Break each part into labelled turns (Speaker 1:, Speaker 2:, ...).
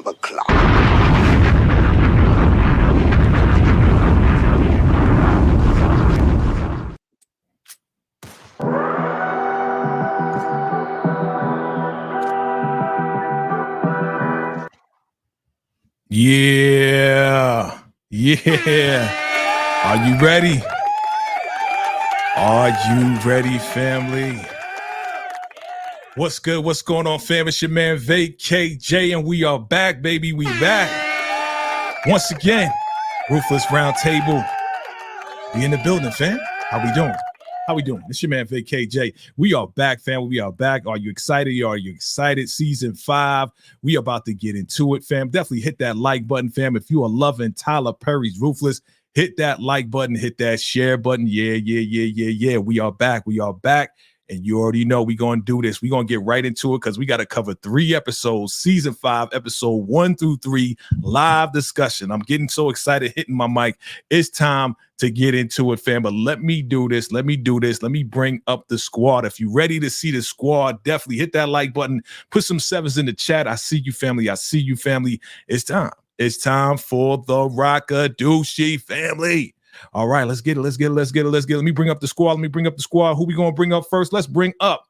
Speaker 1: o'clock.
Speaker 2: Yeah. Are you ready? Are you ready, family? What's good? What's going on, fam? It's your man, VKJ, and we are back, baby. We back. Once again, Ruthless Roundtable. We in the building, fam. How we doing? It's your man, VKJ. We are back, fam. We are back. Are you excited? Are you excited? Season 5. We are about to get into it, fam. Definitely hit that like button, fam. If you are loving Tyler Perry's Ruthless, hit that like button, hit that share button. Yeah. We are back. And you already know we're going to do this. We're going to get right into it because we got to cover 3 episodes, season 5, episode 1 through 3, live discussion. I'm getting so excited hitting my mic. It's time to get into it, fam. But let me do this. Let me bring up the squad. If you're ready to see the squad, definitely hit that like button. Put some 7s in the chat. I see you, family. It's time. It's time for the Rockadoochie family. All right, let's get it. Let me bring up the squad. Who we gonna bring up first? Let's bring up,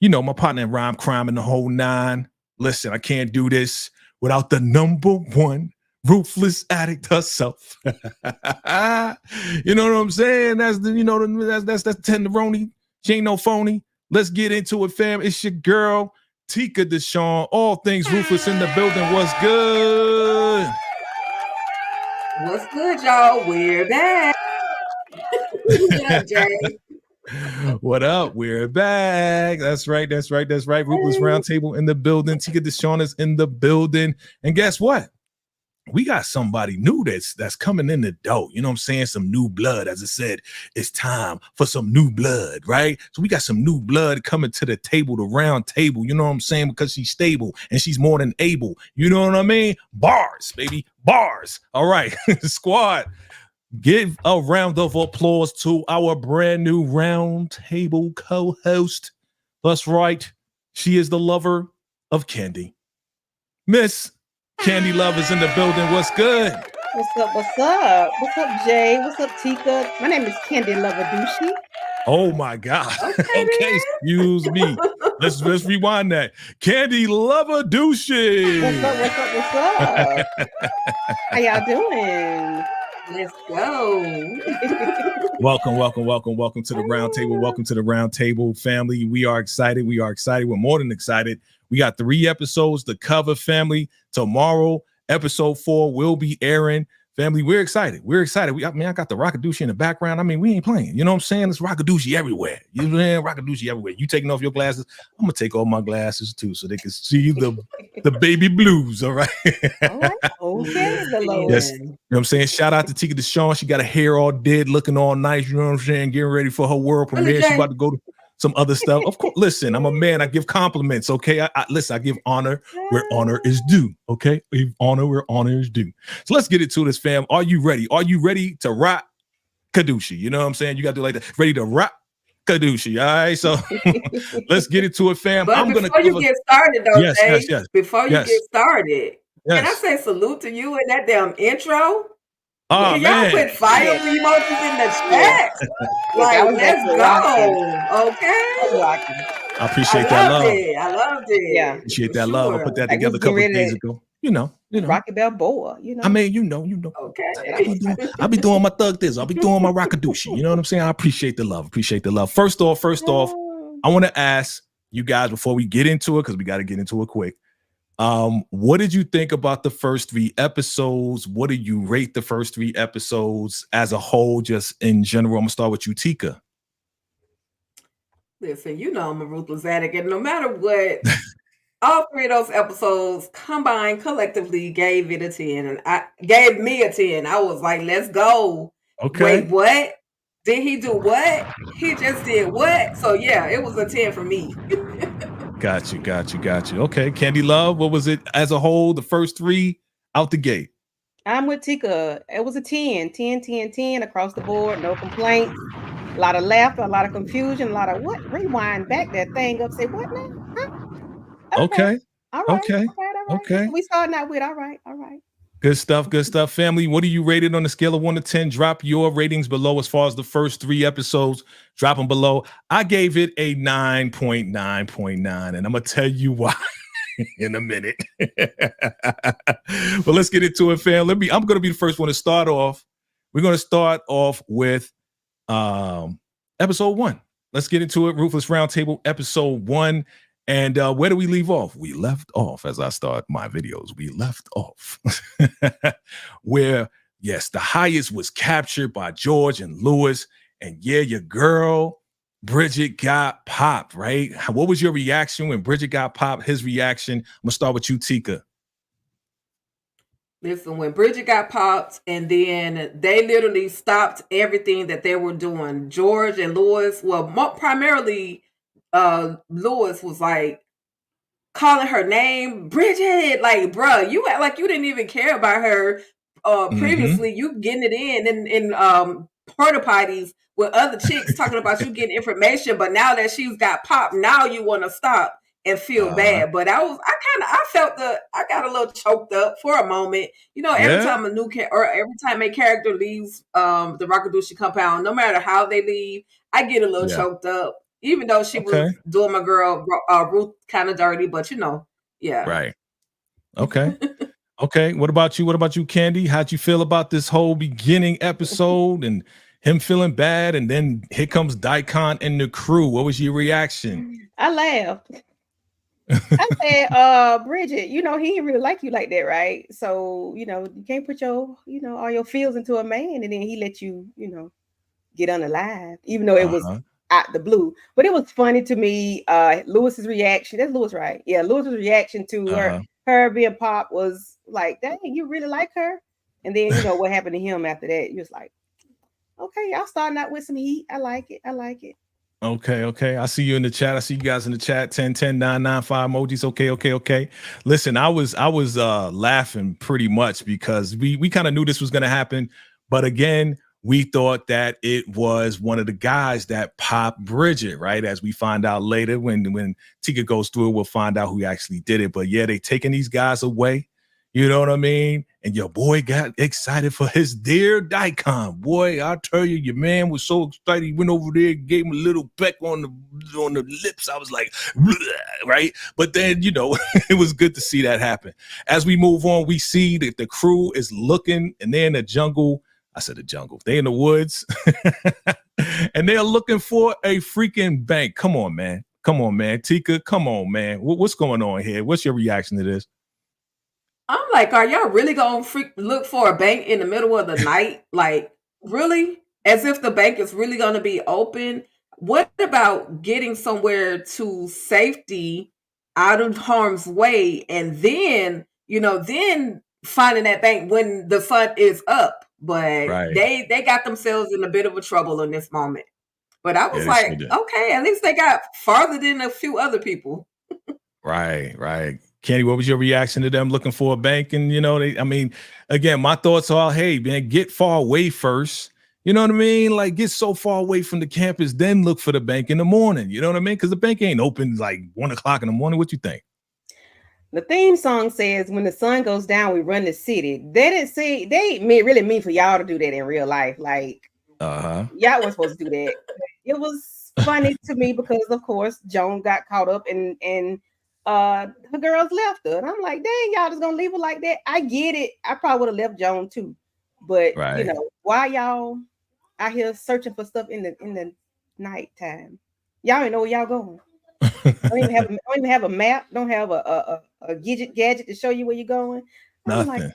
Speaker 2: my partner in rhyme, crime, and the whole 9. Listen, I can't do this without the number 1 ruthless addict herself. You know what I'm saying? That's that's tenderoni. She ain't no phony. Let's get into it, fam. It's your girl, Tika Deshawn. All things ruthless in the building. What's good?
Speaker 3: What's good, y'all? We're back. What up, Jay?
Speaker 2: What up? We're back. That's right. Ruthless Roundtable in the building. Tika Deshawn is in the building. And guess what? We got somebody new that's coming in the door. You know what I'm saying? Some new blood. As I said, it's time for some new blood, right? So we got some new blood coming to the table, the round table. You know what I'm saying? Because she's stable and she's more than able. You know what I mean? Bars, baby. Bars. All right. Squad, give a round of applause to our brand new round table co-host. That's right. She is the lover of candy. Miss Candy Love is in the building. What's good?
Speaker 4: What's up, Jay? What's up, Tika? My name is Candy Lover-Douchey.
Speaker 2: Oh my God. Okay, excuse me. Let's rewind that. Candy Lover-Douchey.
Speaker 4: What's up? How y'all doing?
Speaker 3: Let's go.
Speaker 2: Welcome to the round table. Welcome to the round table, family. We are excited. We're more than excited. We got 3 episodes to cover, family. Tomorrow, episode 4 will be airing. Family, we're excited. I got the Rockadoochie in the background. I mean, we ain't playing. You know what I'm saying? It's Rockadoochie everywhere. You know what I'm saying? Rockadoochie everywhere. You taking off your glasses? I'm going to take off my glasses too so they can see the baby blues, all right?
Speaker 4: All right. Okay, the Lord.
Speaker 2: Yes. You know what I'm saying? Shout out to Tika Deshawn. She got her hair all dead, looking all nice. You know what I'm saying? Getting ready for her world premiere. She about to go to some other stuff. Of course, listen, I'm a man. I give compliments, okay? I give honor where honor is due, okay? Give honor where honor is due. So let's get into this, fam. Are you ready? Are you ready to rock Kadoochie? You know what I'm saying? You got to do like that. Ready to rock Kadoochie, all right? So let's get into it, fam.
Speaker 3: But before you get started, though,
Speaker 2: yes.
Speaker 3: Before you get started, can I say salute to you in that damn intro?
Speaker 2: Oh,
Speaker 3: can y'all put fire emojis in the chat? Like, let's go. Okay.
Speaker 2: I appreciate that love.
Speaker 3: I loved it.
Speaker 4: Yeah.
Speaker 2: Appreciate that love. I put that together a couple of days ago. You know.
Speaker 4: Rocky Balboa, you know.
Speaker 2: I mean, you know.
Speaker 3: Okay.
Speaker 2: I'll be doing my thug this. I'll be doing my Rockadoochie. You know what I'm saying? I appreciate the love. First off, I want to ask you guys before we get into it, because we got to get into it quick. What did you think about the first 3 episodes? What do you rate the first 3 episodes as a whole, just in general? I'm gonna start with you, Tika.
Speaker 3: Listen, I'm a ruthless addict, and no matter what, all 3 of those episodes combined collectively gave it a 10, and I gave me a 10. I was like, let's go.
Speaker 2: Okay.
Speaker 3: Wait, what? Did he do what? He just did what? So yeah, it was a 10 for me.
Speaker 2: Got you. Okay, Candy Love, what was it as a whole, the first 3 out the gate?
Speaker 4: I'm with Tika. It was a 10 across the board, no complaints. A lot of laughter, a lot of confusion, a lot of what? Rewind back that thing up, say what now? Huh?
Speaker 2: Okay.
Speaker 4: All right.
Speaker 2: Okay.
Speaker 4: All
Speaker 2: Okay.
Speaker 4: We starting out with all right.
Speaker 2: Good stuff, family. What do you rate it on a scale of 1 to 10? Drop your ratings below as far as the first 3 episodes. Drop them below. I gave it a 9.9.9, and I'm going to tell you why in a minute. But let's get into it, fam. I'm going to be the first one to start off. We're going to start off with episode 1. Let's get into it. Ruthless Roundtable, episode 1. And where do we leave off? We left off, as I start my videos, we left off where, yes, the highest was captured by George and Lewis. And yeah, your girl, Bridget, got popped, right? What was your reaction when Bridget got popped? His reaction? I'm going to start with you, Tika.
Speaker 3: Listen, when Bridget got popped and then they literally stopped everything that they were doing, George and Lewis, well, primarily Lewis was like calling her name, Bridget, like, bruh, you act like you didn't even care about her previously. You getting it in porta potties with other chicks talking about you getting information, but now that she's got popped, now you want to stop and feel bad. But I got a little choked up for a moment. You know, every time every time a character leaves the Rakadushi compound, no matter how they leave, I get a little choked up. Even though she was doing my girl Ruth kind of dirty, but yeah.
Speaker 2: Right. Okay. Okay. What about you, Candy? How'd you feel about this whole beginning episode and him feeling bad? And then here comes Daikon and the crew. What was your reaction?
Speaker 4: I laughed. I said, Bridget, he didn't really like you like that, right? So, you can't put your, all your feels into a man and then he let you, get unalive, even though it was out the blue. But it was funny to me. Lewis's reaction. That's Lewis, right? Yeah, Lewis's reaction to her being popped was like, dang, you really like her? And then what happened to him after that? You was like, okay, y'all starting out with some heat. I like it.
Speaker 2: Okay. I see you in the chat. I see you guys in the chat. 10, 995 emojis. Okay. Listen, I was laughing pretty much because we kind of knew this was gonna happen, but again, we thought that it was one of the guys that popped Bridget, right? As we find out later when Tika goes through it, we'll find out who actually did it. But yeah, they taking these guys away. You know what I mean? And your boy got excited for his dear Daikon. Boy, I tell you, your man was so excited. He went over there, gave him a little peck on the lips. I was like, right? But then, it was good to see that happen. As we move on, we see that the crew is looking and they're in the jungle. I said the jungle. They in the woods. And they're looking for a freaking bank. Come on, man. Tika, come on, man. What's going on here? What's your reaction to this?
Speaker 3: I'm like, are y'all really gonna look for a bank in the middle of the night? Like, really? As if the bank is really gonna be open? What about getting somewhere to safety out of harm's way and then, then finding that bank when the sun is up? But they got themselves in a bit of a trouble in this moment. But I was like, okay, at least they got farther than a few other people.
Speaker 2: Right. Candy, what was your reaction to them looking for a bank? And, again, my thoughts are, hey, man, get far away first. You know what I mean? Like, get so far away from the campus, then look for the bank in the morning. You know what I mean? Because the bank ain't open like 1 o'clock in the morning. What you think?
Speaker 4: The theme song says, when the sun goes down, we run the city. They didn't say, they really mean for y'all to do that in real life. Like, y'all weren't supposed to do that. It was funny to me because, of course, Joan got caught up and her girls left her. And I'm like, dang, y'all just gonna leave her like that? I get it. I probably would have left Joan too. But, why y'all out here searching for stuff in the nighttime? Y'all ain't know where y'all going. Don't even have a map. Don't have a gadget to show you where you're going.
Speaker 2: Nothing.
Speaker 4: I'm like,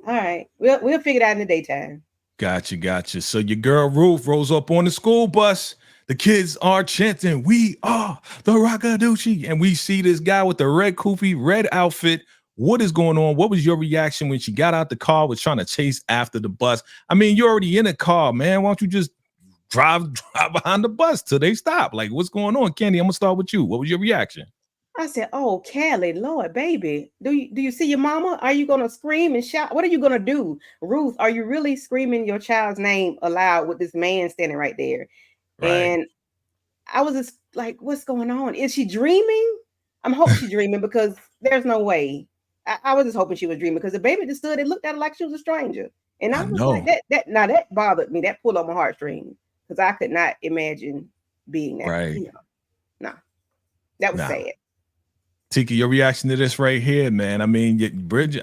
Speaker 4: all right, we'll figure it out in the daytime.
Speaker 2: Gotcha. So your girl Ruth rolls up on the school bus. The kids are chanting, "We are the Rakadushi," and we see this guy with the red kufi, red outfit. What is going on? What was your reaction when she got out the car, was trying to chase after the bus? I mean, you're already in a car, man. Why don't you just drive behind the bus till they stop? Like, what's going on, Candy? I'm gonna start with you. What was your reaction?
Speaker 4: I said, "Oh, Callie, Lord, baby, do you see your mama? Are you gonna scream and shout? What are you gonna do, Ruth? Are you really screaming your child's name aloud with this man standing right there?" Right. And I was just like, "What's going on? Is she dreaming?" I'm hoping she's dreaming because there's no way I was just hoping she was dreaming because the baby just stood and looked at her like she was a stranger. And I was like, that bothered me. That pulled on my heartstrings because I could not imagine being that.
Speaker 2: Right.
Speaker 4: No. That was sad.
Speaker 2: Tika, your reaction to this right here, man. I mean, Bridget,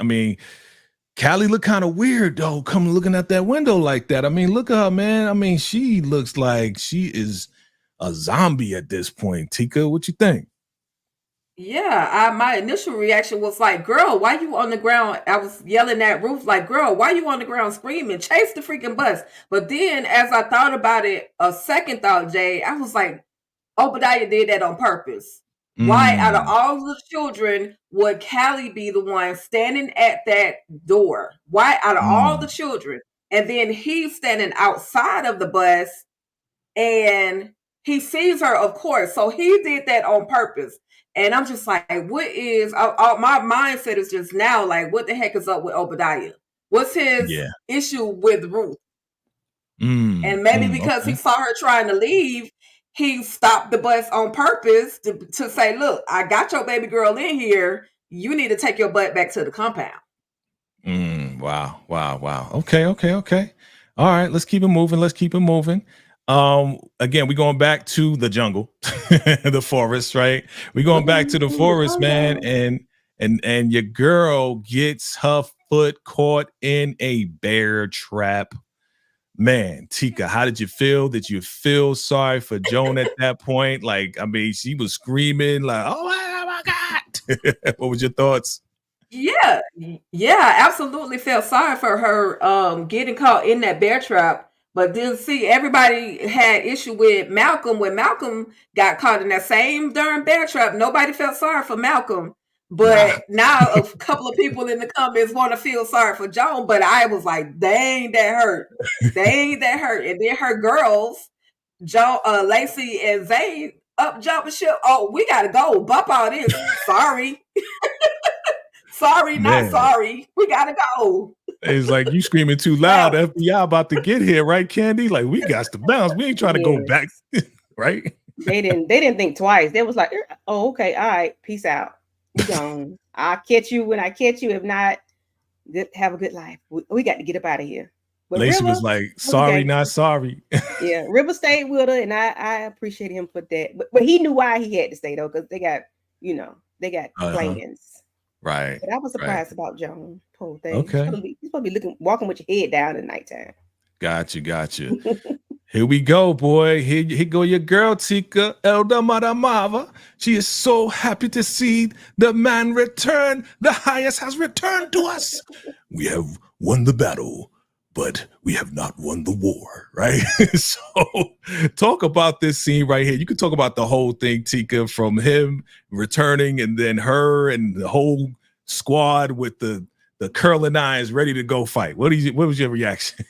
Speaker 2: Callie looked kind of weird, though, coming looking at that window like that. I mean, look at her, man. I mean, she looks like she is a zombie at this point. Tika, what you think?
Speaker 3: Yeah, my initial reaction was like, girl, why you on the ground? I was yelling at Ruth, like, girl, why you on the ground screaming? Chase the freaking bus. But then as I thought about it, a second thought, Jay, I was like, Obadiah did that on purpose. Why, out of all the children, would Callie be the one standing at that door? Why, out of all the children? And then he's standing outside of the bus and he sees her, of course. So he did that on purpose. And I'm just like, what is, my mindset is just now like, what the heck is up with Obadiah? What's his issue with Ruth? And maybe because he saw her trying to leave, he stopped the bus on purpose to say, look, I got your baby girl in here. You need to take your butt back to the compound.
Speaker 2: Wow. Okay. All right, let's keep it moving. Again, we're going back to the jungle, the forest, right? We're going back to the forest, man. And your girl gets her foot caught in a bear trap. Man, Tika, how did you feel? Did you feel sorry for Joan at that point? Like, I mean, she was screaming like, oh my God. What was your thoughts?
Speaker 3: Yeah, I absolutely felt sorry for her getting caught in that bear trap. But then see, everybody had issue with Malcolm. When Malcolm got caught in that same darn bear trap, nobody felt sorry for Malcolm. But now a couple of people in the comments want to feel sorry for Joan. But I was like, dang, that hurt. Dang, that hurt. And then her girls, Lacey and Zane, up jumping ship. Oh, we got to go. Bump all this. Sorry. Sorry,
Speaker 2: Man.
Speaker 3: not sorry. We gotta go.
Speaker 2: It's like you screaming too loud. FBI about to get here, right, Candy? Like we got to bounce. We ain't trying to go back, right?
Speaker 4: They didn't think twice. They was like, oh, okay, all right, peace out. We gone. I'll catch you when I catch you. If not, have a good life. We got to get up out of here.
Speaker 2: But Lacey was like, sorry, not sorry.
Speaker 4: Yeah, River stayed with her, and I appreciate him for that. But he knew why he had to stay though, because they got plans.
Speaker 2: Right.
Speaker 4: But I was surprised about Joan. Poor thing.
Speaker 2: Okay.
Speaker 4: You're supposed to be walking with your head down at nighttime.
Speaker 2: Got you. Here we go, boy. Here go your girl, Tika Elda Madamava. She is so happy to see the man return. The highest has returned to us. We have won the battle, but we have not won the war, right? So talk about this scene right here. You can talk about the whole thing, Tika, from him returning and then her and the whole squad with the curling eyes ready to go fight. What was your reaction?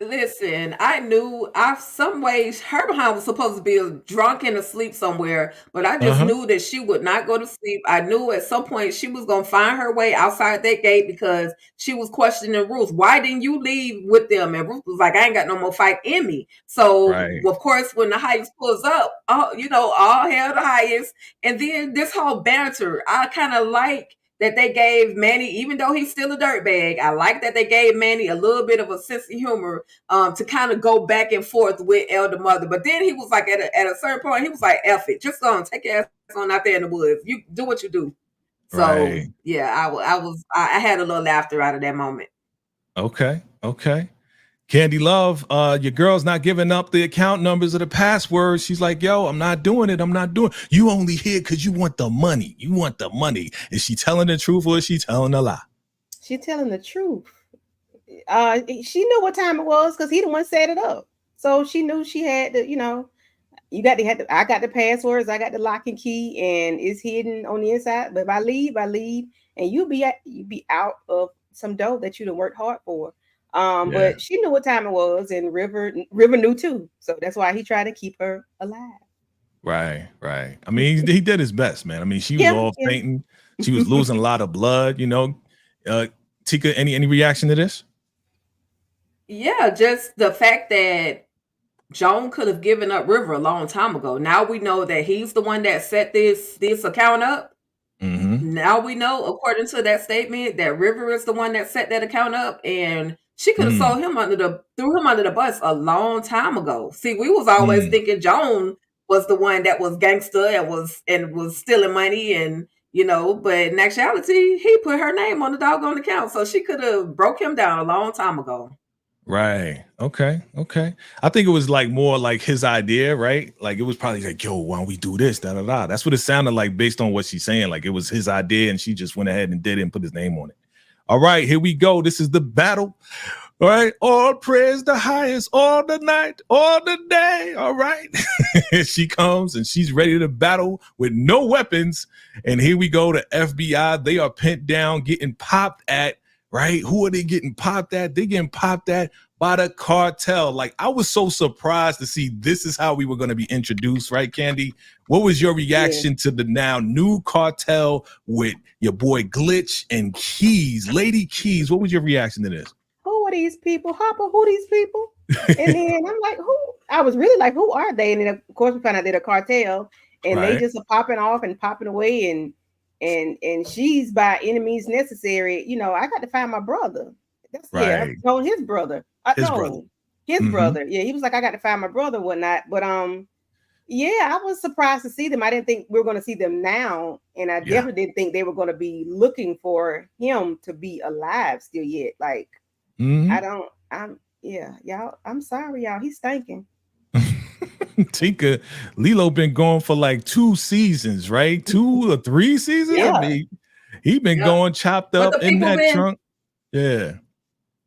Speaker 3: Listen, I knew some ways her behind was supposed to be drunk and asleep somewhere, but I just knew that she would not go to sleep. I knew at some point she was going to find her way outside that gate because she was questioning Ruth. Why didn't you leave with them? And Ruth was like, I ain't got no more fight in me. So, of course, when the highest pulls up, all hail the highest. And then this whole banter, I kind of like that they gave Manny, even though he's still a dirtbag, I like that they gave Manny a little bit of a sense of humor to kind of go back and forth with Elder Mother. But then he was like, at a certain point, he was like, F it. Just take your ass on out there in the woods. You do what you do. So, yeah, I had a little laughter out of that moment.
Speaker 2: Okay. Candy Love, your girl's not giving up the account numbers or the passwords. She's like, yo, I'm not doing it. You only here because you want the money. Is she telling the truth or is she telling a lie?
Speaker 4: She's telling the truth. She knew what time it was because he the one set it up. So she knew she had to, I got the passwords, I got the lock and key, and it's hidden on the inside. But if I leave, and you be out of some dough that you done worked hard for. But she knew what time it was, and River knew too. So that's why he tried to keep her alive.
Speaker 2: Right. I mean, he did his best, man. I mean, she was all fainting. She was losing a lot of blood, Tika, any reaction to this?
Speaker 3: Yeah, just the fact that Joan could have given up River a long time ago. Now we know that he's the one that set this account up. Now we know, according to that statement, that River is the one that set that account up, and she could have threw him under the bus a long time ago. See, we was always thinking Joan was the one that was gangster and was stealing money, and but in actuality, he put her name on the doggone account, so she could have broke him down a long time ago.
Speaker 2: Right. Okay. I think it was like more like his idea, right? Like it was probably like, yo, why don't we do this? Da da da. That's what it sounded like based on what she's saying. Like it was his idea and she just went ahead and did it and put his name on it. All right, here we go. This is the battle. All right. All praise the highest, all the night, all the day. All right. She comes and she's ready to battle with no weapons. And here we go. The FBI, they are pinned down, getting popped at. Right? Who are they getting popped at? They getting popped at by the cartel. Like, I was so surprised to see this is how we were going to be introduced, right, Candy? What was your reaction to the now new cartel with your boy Glitch and Keys, Lady Keys? What was your reaction to this?
Speaker 4: Who are these people? Hopper, who are these people? And then I'm like, who? I was really like, who are they? And then, of course, we found out they're a cartel, and they just are popping off and popping away, and she's by any means necessary. I got to find my brother. That's his brother. His brother. Yeah, he was like, I got to find my brother, whatnot. But yeah, I was surprised to see them. I didn't think we were going to see them now, and I definitely didn't think they were going to be looking for him to be alive still yet. Like, y'all. I'm sorry, y'all. He's stinking.
Speaker 2: Tika, Lilo been going for like 2 seasons, right? 2 or 3 seasons.
Speaker 4: Yeah.
Speaker 2: I mean, he been going chopped up in that trunk. Yeah.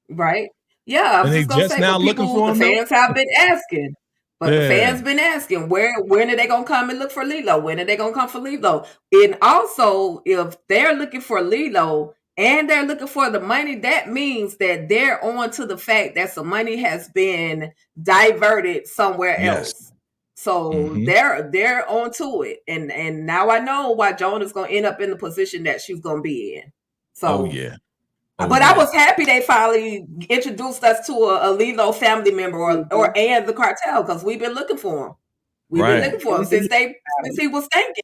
Speaker 3: Right. Yeah.
Speaker 2: And they just now looking for him.
Speaker 3: The fans have been asking. But the fans been asking, when are they gonna come and look for Lilo? When are they gonna come for Lilo? And also, if they're looking for Lilo and they're looking for the money, that means that they're on to the fact that some money has been diverted somewhere else. So they're on to it. And now I know why Joan is gonna end up in the position that she's gonna be in. So I was happy they finally introduced us to a Lilo family member or and the cartel, because we've been looking for him. We've been looking for him since he was thinking.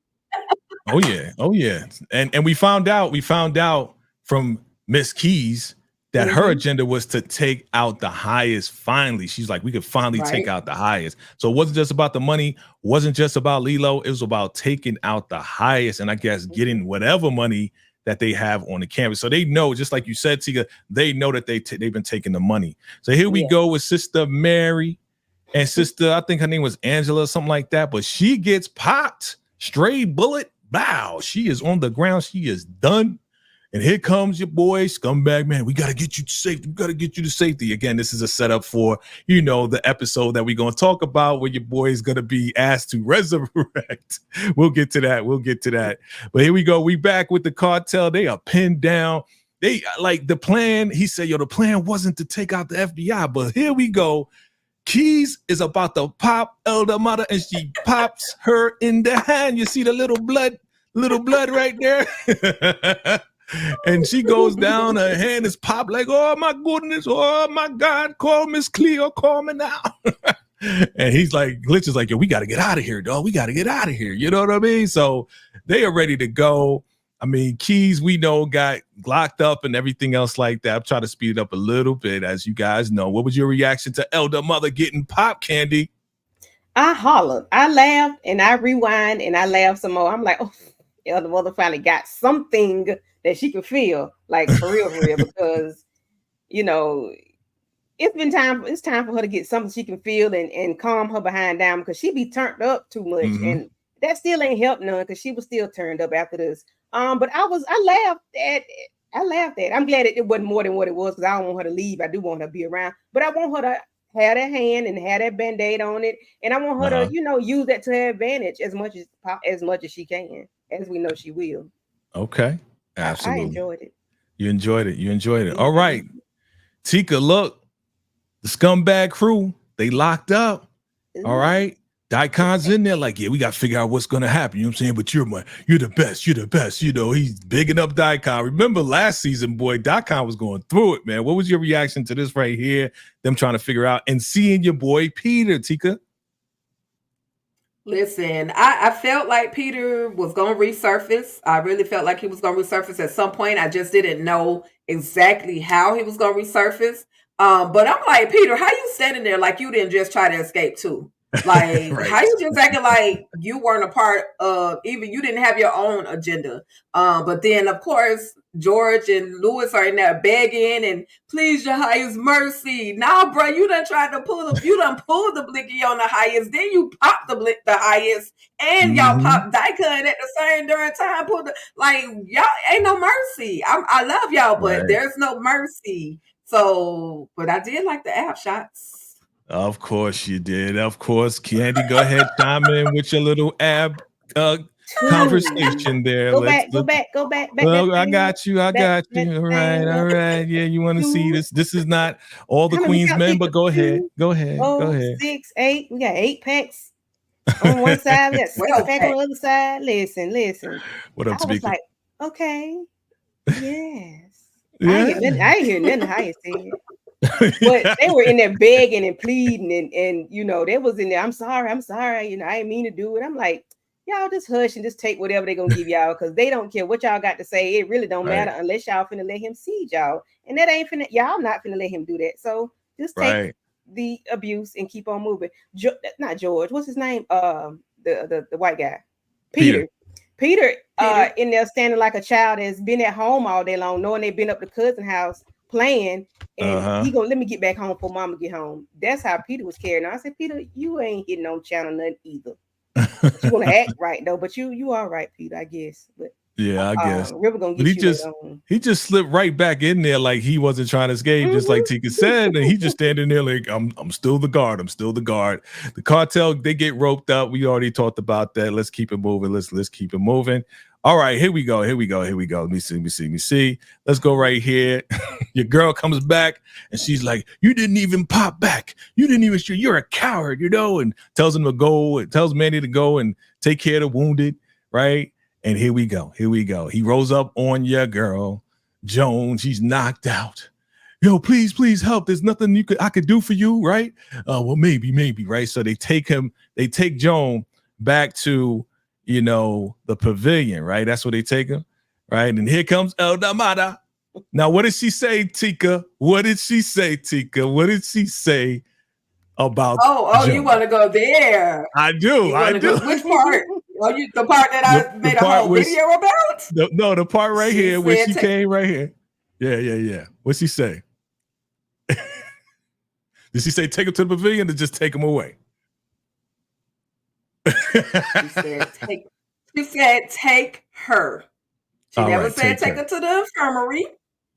Speaker 2: Oh yeah. And we found out from Miss Keys that her agenda was to take out the highest finally. She's like, we could finally take out the highest. So it wasn't just about the money, wasn't just about Lilo, it was about taking out the highest and I guess getting whatever money that they have on the canvas. So they know, just like you said, Tika, they know that they've been taking the money. So here we go with Sister Mary and Sister, I think her name was Angela or something like that, but she gets popped, stray bullet, bow. She is on the ground. She is done. And here comes your boy, scumbag man. We got to get you to safety. We got to get you to safety. Again, this is a setup for, the episode that we're going to talk about where your boy is going to be asked to resurrect. We'll get to that. But here we go. We back with the cartel. They are pinned down. They like the plan. He said, the plan wasn't to take out the FBI, but here we go. Keys is about to pop Elder Mother and she pops her in the hand. You see the little blood right there. And she goes down, her hand is popped like, oh my goodness, oh my God, call Miss Cleo, call me now. And he's like, Glitch is like, yo, we got to get out of here, dog. We got to get out of here. You know what I mean? So they are ready to go. I mean, Keys, we know, got locked up and everything else like that. I'm trying to speed it up a little bit, as you guys know. What was your reaction to Elder Mother getting popped, Candy?
Speaker 4: I hollered, I laughed, and I rewind, and I laughed some more. I'm like, oh, Elder Mother finally got something that she could feel, like for real, because it's time for her to get something she can feel and calm her behind down, because she be turned up too much, and that still ain't helped none, because she was still turned up after this. But I laughed at it. I'm glad it wasn't more than what it was, because I don't want her to leave. I do want her to be around, but I want her to have that hand and have that band-aid on it, and I want her to use that to her advantage as much as she can, as we know she will.
Speaker 2: Okay. Absolutely.
Speaker 4: I enjoyed it.
Speaker 2: You enjoyed it. All right. Tika, look, the scumbag crew, they locked up. All right. Daikon's in there like, yeah, we got to figure out what's going to happen. You know what I'm saying? But you're the best. You're the best. He's bigging up Daikon. Remember last season, boy, Daikon was going through it, man. What was your reaction to this right here? Them trying to figure out and seeing your boy Peter, Tika?
Speaker 3: Listen, I felt like Peter was going to resurface. I really felt like he was going to resurface at some point. I just didn't know exactly how he was going to resurface. But I'm like, Peter, how you standing there like you didn't just try to escape too? Like,
Speaker 2: Right.
Speaker 3: how you just acting like you weren't a part of, even you didn't have your own agenda. But then, of course, George and Lewis are in there begging and please your highest mercy. Now, bro, you done tried to pull the blicky on the highest, then you pop the highest, and y'all pop Daika at the same during time. Like y'all ain't no mercy. I love y'all, but there's no mercy. So, but I did like the ab shots.
Speaker 2: Of course you did. Of course, Candy, go ahead, chime in with your little ab conversation there.
Speaker 4: Go back.
Speaker 2: Well, I got you. All right. Yeah, you want to see this? This is not all the Queen's men, but go ahead. Go ahead.
Speaker 4: 6, 8. We got 8 packs on one side. We got 6 packs on the other side. Listen.
Speaker 2: What up,
Speaker 4: I was
Speaker 2: speaker?
Speaker 4: like, okay, yes.
Speaker 2: Yeah.
Speaker 4: I ain't hear nothing how you said. But they were in there begging and pleading and you know, they was in there. I'm sorry. You know, I didn't mean to do it. I'm like, y'all just hush and just take whatever they're gonna give y'all because they don't care what y'all got to say. It really don't matter unless y'all finna let him see y'all. And that ain't finna, y'all not finna let him do that. So just take the abuse and keep on moving. Not George, what's his name? The white guy. Peter in there standing like a child that's been at home all day long, knowing they've been up to cousin house playing, and he gonna let me get back home before mama get home. That's how Peter was carrying on. I said, Peter, you ain't hitting on channel nothing either. You gonna act right though, but you all right, Peter, I guess. But
Speaker 2: yeah, I guess
Speaker 4: River gonna get
Speaker 2: he just slipped right back in there like he wasn't trying to escape, just like Tika said, and he just standing there like I'm still the guard. The cartel, they get roped up. We already talked about that. Let's keep it moving. Let's keep it moving. All right, here we go. Let me see. Let's go right here. Your girl comes back and she's like, you didn't even pop back. You're a coward, you know, and tells him to go, tells Manny to go and take care of the wounded, right? And here we go. He rolls up on your girl, Joan. She's knocked out. Yo, please help. There's nothing I could do for you, right? Well, maybe, right? So they take Joan back to, you know, the pavilion, right? That's where they take him, right? And here comes El Damada. Now, what did she say, Tika? What did she say about
Speaker 3: Joan? You want to go there?
Speaker 2: I do.
Speaker 3: Which part? The part that I made a whole video about?
Speaker 2: The part right here where she came right here. Yeah. What'd she say? Did she say take him to the pavilion or just take him away?
Speaker 3: She said take her. She never said take her to the infirmary.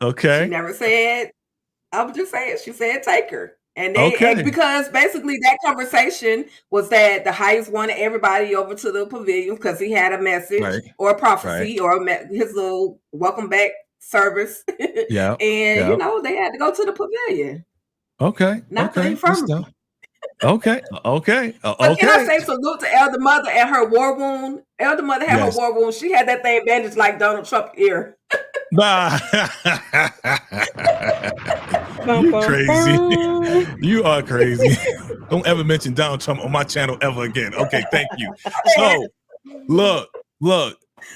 Speaker 2: Okay.
Speaker 3: She never said, I was just saying, she said take her. And they because basically that conversation was that the highest wanted everybody over to the pavilion because he had a message or a prophecy or his little welcome back service.
Speaker 2: Yeah.
Speaker 3: And you know, they had to go to the pavilion.
Speaker 2: Okay.
Speaker 3: Not the infirmary.
Speaker 2: Okay.
Speaker 3: But can I say salute to Elder Mother and her war wound? Elder Mother had her war wound. She had that thing bandaged like Donald Trump's ear.
Speaker 2: You crazy. You are crazy. Don't ever mention Donald Trump on my channel ever again. Okay, thank you. So look,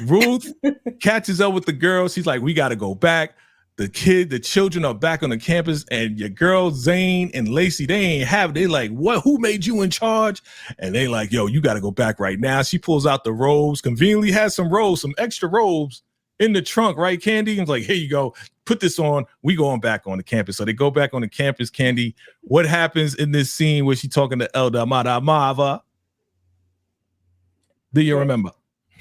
Speaker 2: Ruth catches up with the girl. She's like, we got to go back. The children are back on the campus, and your girls, Zane and Lacey, they like, what? Who made you in charge? And they like, yo, you got to go back right now. She pulls out the robes, conveniently has some extra robes in the trunk, right, Candy? And like, here you go, put this on. We going back on the campus. So they go back on the campus, Candy. What happens in this scene where she talking to Elder Mava? Do you remember?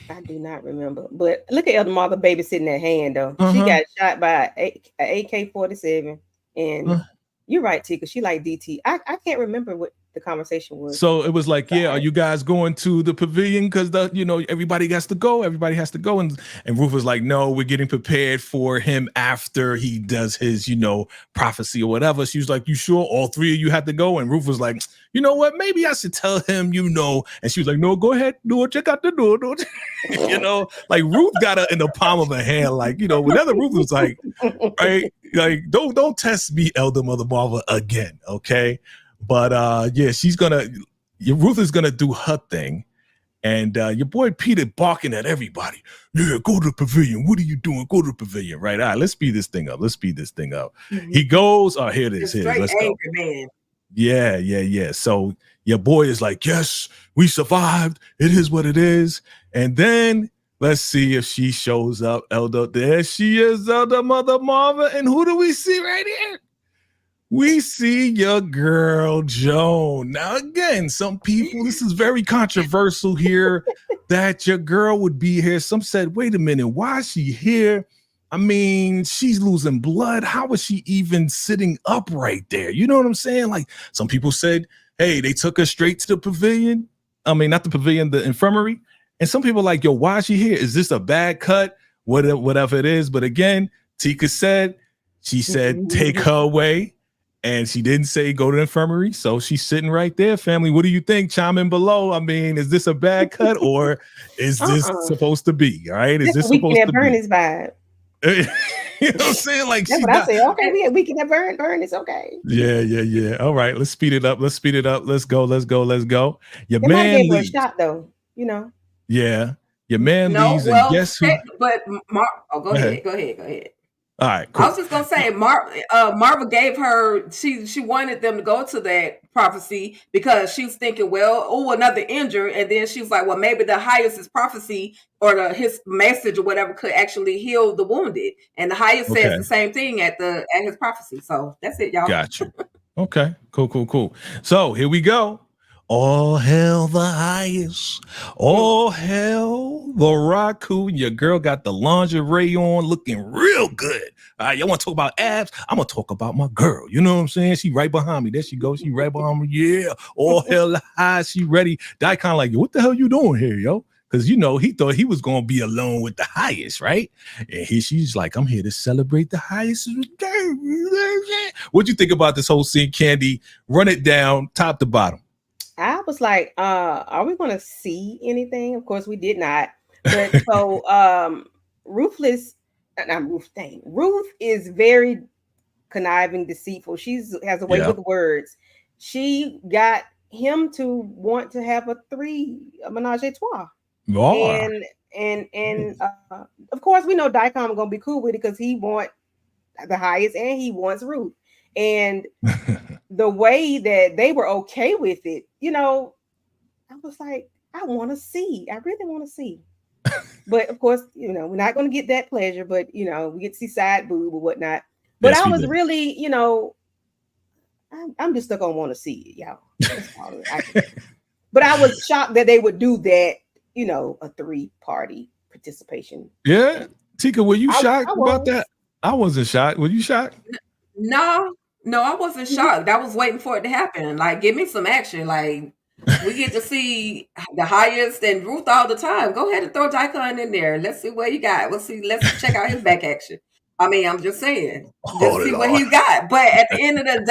Speaker 4: I do not remember, but look at Elder Mother babysitting that hand though. She got shot by an AK-47, and you're right, Tika. She like DT. I can't remember what the conversation was.
Speaker 2: So it was like, are you guys going to the pavilion? Because everybody has to go. And Ruth was like, no, we're getting prepared for him after he does his, prophecy or whatever. She was like, you sure all three of you have to go? And Ruth was like, you know what? Maybe I should tell him, And she was like, no, go ahead, do it. Check out the door. Like Ruth got her in the palm of her hand. Like, whenever Ruth was like, right, like don't test me, Elder Mother Marva, again, okay? But Ruth is gonna do her thing, And your boy Peter barking at everybody. Yeah, go to the pavilion. What are you doing? Go to the pavilion. Right. All right, let's speed this thing up. He goes, oh, here it is. Here it is. Let's go.
Speaker 3: Man.
Speaker 2: Yeah. So your boy is like, yes, we survived. It is what it is. And then let's see if she shows up. Elder, there she is, Elder Mother Marva. And who do we see right here? We see your girl, Joan. Now, again, some people, this is very controversial here that your girl would be here. Some said, wait a minute, why is she here? I mean, she's losing blood. How is she even sitting up right there? You know what I'm saying? Like, some people said, hey, they took her straight to the pavilion. I mean, not the pavilion, the infirmary. And some people are like, yo, why is she here? Is this a bad cut? Whatever it is. But again, Tika said, she said, take her away. And she didn't say go to the infirmary. So she's sitting right there, family. What do you think? Chime in below. I mean, is this a bad cut or is this supposed to be? All right. Is this supposed to be?
Speaker 4: Bernie's vibe.
Speaker 2: You know what I'm saying? Like,
Speaker 4: that's what I say. Okay, we can have burn. It's okay.
Speaker 2: Yeah. All right. Let's speed it up. Let's go. Your
Speaker 4: they
Speaker 2: man
Speaker 4: gave her a shot though, you know.
Speaker 2: Yeah. Your man leaves and guess who?
Speaker 3: But go ahead.
Speaker 2: All right, cool.
Speaker 3: I was just gonna say, Marva gave her. She wanted them to go to that prophecy because she was thinking, well, another injury, and then she was like, well, maybe the highest's prophecy or his message or whatever could actually heal the wounded, and the highest says the same thing at his prophecy. So that's it, y'all.
Speaker 2: Gotcha. Okay, cool. So here we go. All hail the highest. All hail the raccoon. Your girl got the lingerie on looking real good. All right, y'all want to talk about abs? I'm going to talk about my girl. You know what I'm saying? She right behind me. There she goes. She right behind me. Yeah. All hail the highest. She ready. Daikon like, what the hell you doing here, yo? Because, you know, he thought he was going to be alone with the highest, right? And she's like, I'm here to celebrate the highest. What'd you think about this whole scene, Candy? Run it down, top to bottom.
Speaker 4: I was like, are we going to see anything? Of course, we did not. But so Ruth is very conniving, deceitful. She has a way with words. She got him to want to have a menage a trois. Oh. And of course, we know Daikon is going to be cool with it because he wants the highest and he wants Ruth. And the way that they were okay with it, you know, I was like, I really want to see. But of course, you know, we're not going to get that pleasure, but you know, we get to see side boob or whatnot. But yes, I was really, you know, I'm just going to want to see it, y'all. But I was shocked that they would do that, you know, a 3-party participation.
Speaker 2: Yeah. Tika, were you shocked about that? I wasn't shocked. Were you shocked?
Speaker 3: No, I wasn't shocked. I was waiting for it to happen. Like, give me some action. Like, we get to see the highest and Ruth all the time. Go ahead and throw Daikon in there. Let's see what he got. Let's check out his back action. I mean, I'm just saying. Just see what he's got. But at the end of the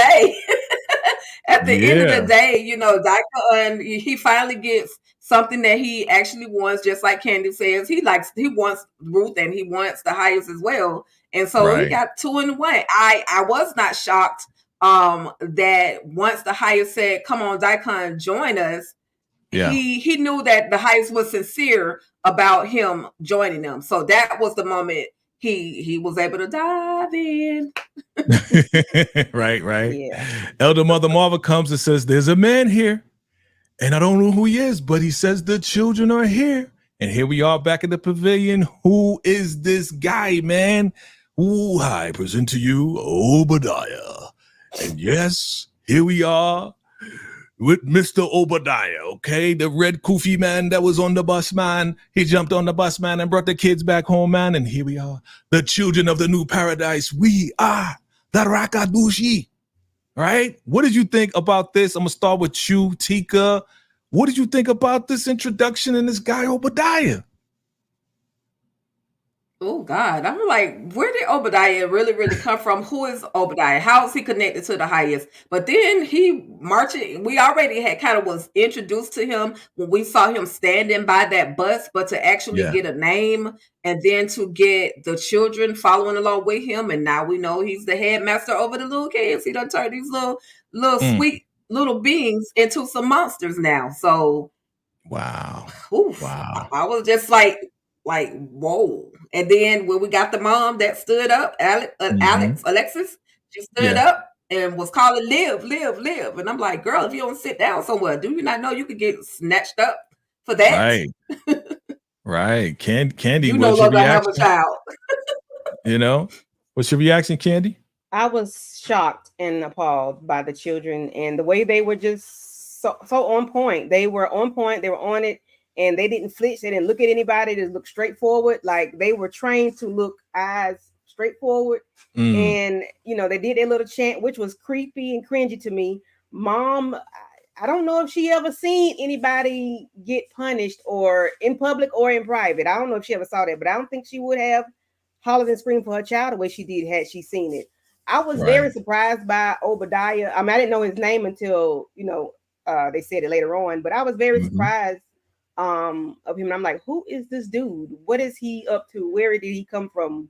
Speaker 3: day, you know, Daikon, he finally gets something that he actually wants, just like Candy says. He wants Ruth and he wants the highest as well. And so he got 2 in 1. I was not shocked that once the highest said, come on, Daikon, join us. Yeah. He knew that the highest was sincere about him joining them. So that was the moment he was able to dive in.
Speaker 2: Right. Yeah. Elder Mother Marva comes and says, there's a man here. And I don't know who he is, but he says the children are here. And here we are back in the pavilion. Who is this guy, man? Ooh, I present to you Obadiah. And yes, here we are with Mr. Obadiah, okay? The red kufi man that was on the bus, man. He jumped on the bus, man, and brought the kids back home, man. And here we are, the children of the new paradise. We are the Rakadushi, right? What did you think about this? I'm going to start with you, Tika. What did you think about this introduction and this guy, Obadiah?
Speaker 3: Oh, God. I'm like, where did Obadiah really come from? Who is Obadiah? How is he connected to the highest? But then he marching. We already was introduced to him when we saw him standing by that bus, but to actually get a name and then to get the children following along with him. And now we know he's the headmaster over the little kids. He done turned these little sweet little beings into some monsters now. So
Speaker 2: Wow.
Speaker 3: Oof.
Speaker 2: Wow.
Speaker 3: I was just like, whoa. And then when we got the mom that stood up, Alexis, she stood up and was calling live, live, live. And I'm like, girl, if you don't sit down somewhere, do you not know you could get snatched up for that?
Speaker 2: Right. Right. Candy,
Speaker 3: you no
Speaker 2: what's your
Speaker 3: longer have a
Speaker 2: reaction?
Speaker 3: child.
Speaker 2: You know? What's your reaction, Candy?
Speaker 4: I was shocked and appalled by the children and the way they were just so on point. They were on point. They were on it, and they didn't flinch. They didn't look at anybody. They looked straight forward. Like they were trained to look eyes straight forward. And they did their little chant, which was creepy and cringy to me. Mom, I don't know if she ever seen anybody get punished or in public or in private. I don't know if she ever saw that, but I don't think she would have hollered and screamed for her child the way she did had she seen it. I was very surprised by Obadiah. I mean, I didn't know his name until, they said it later on, but I was very surprised of him. And I'm like, who is this dude? What is he up to? Where did he come from?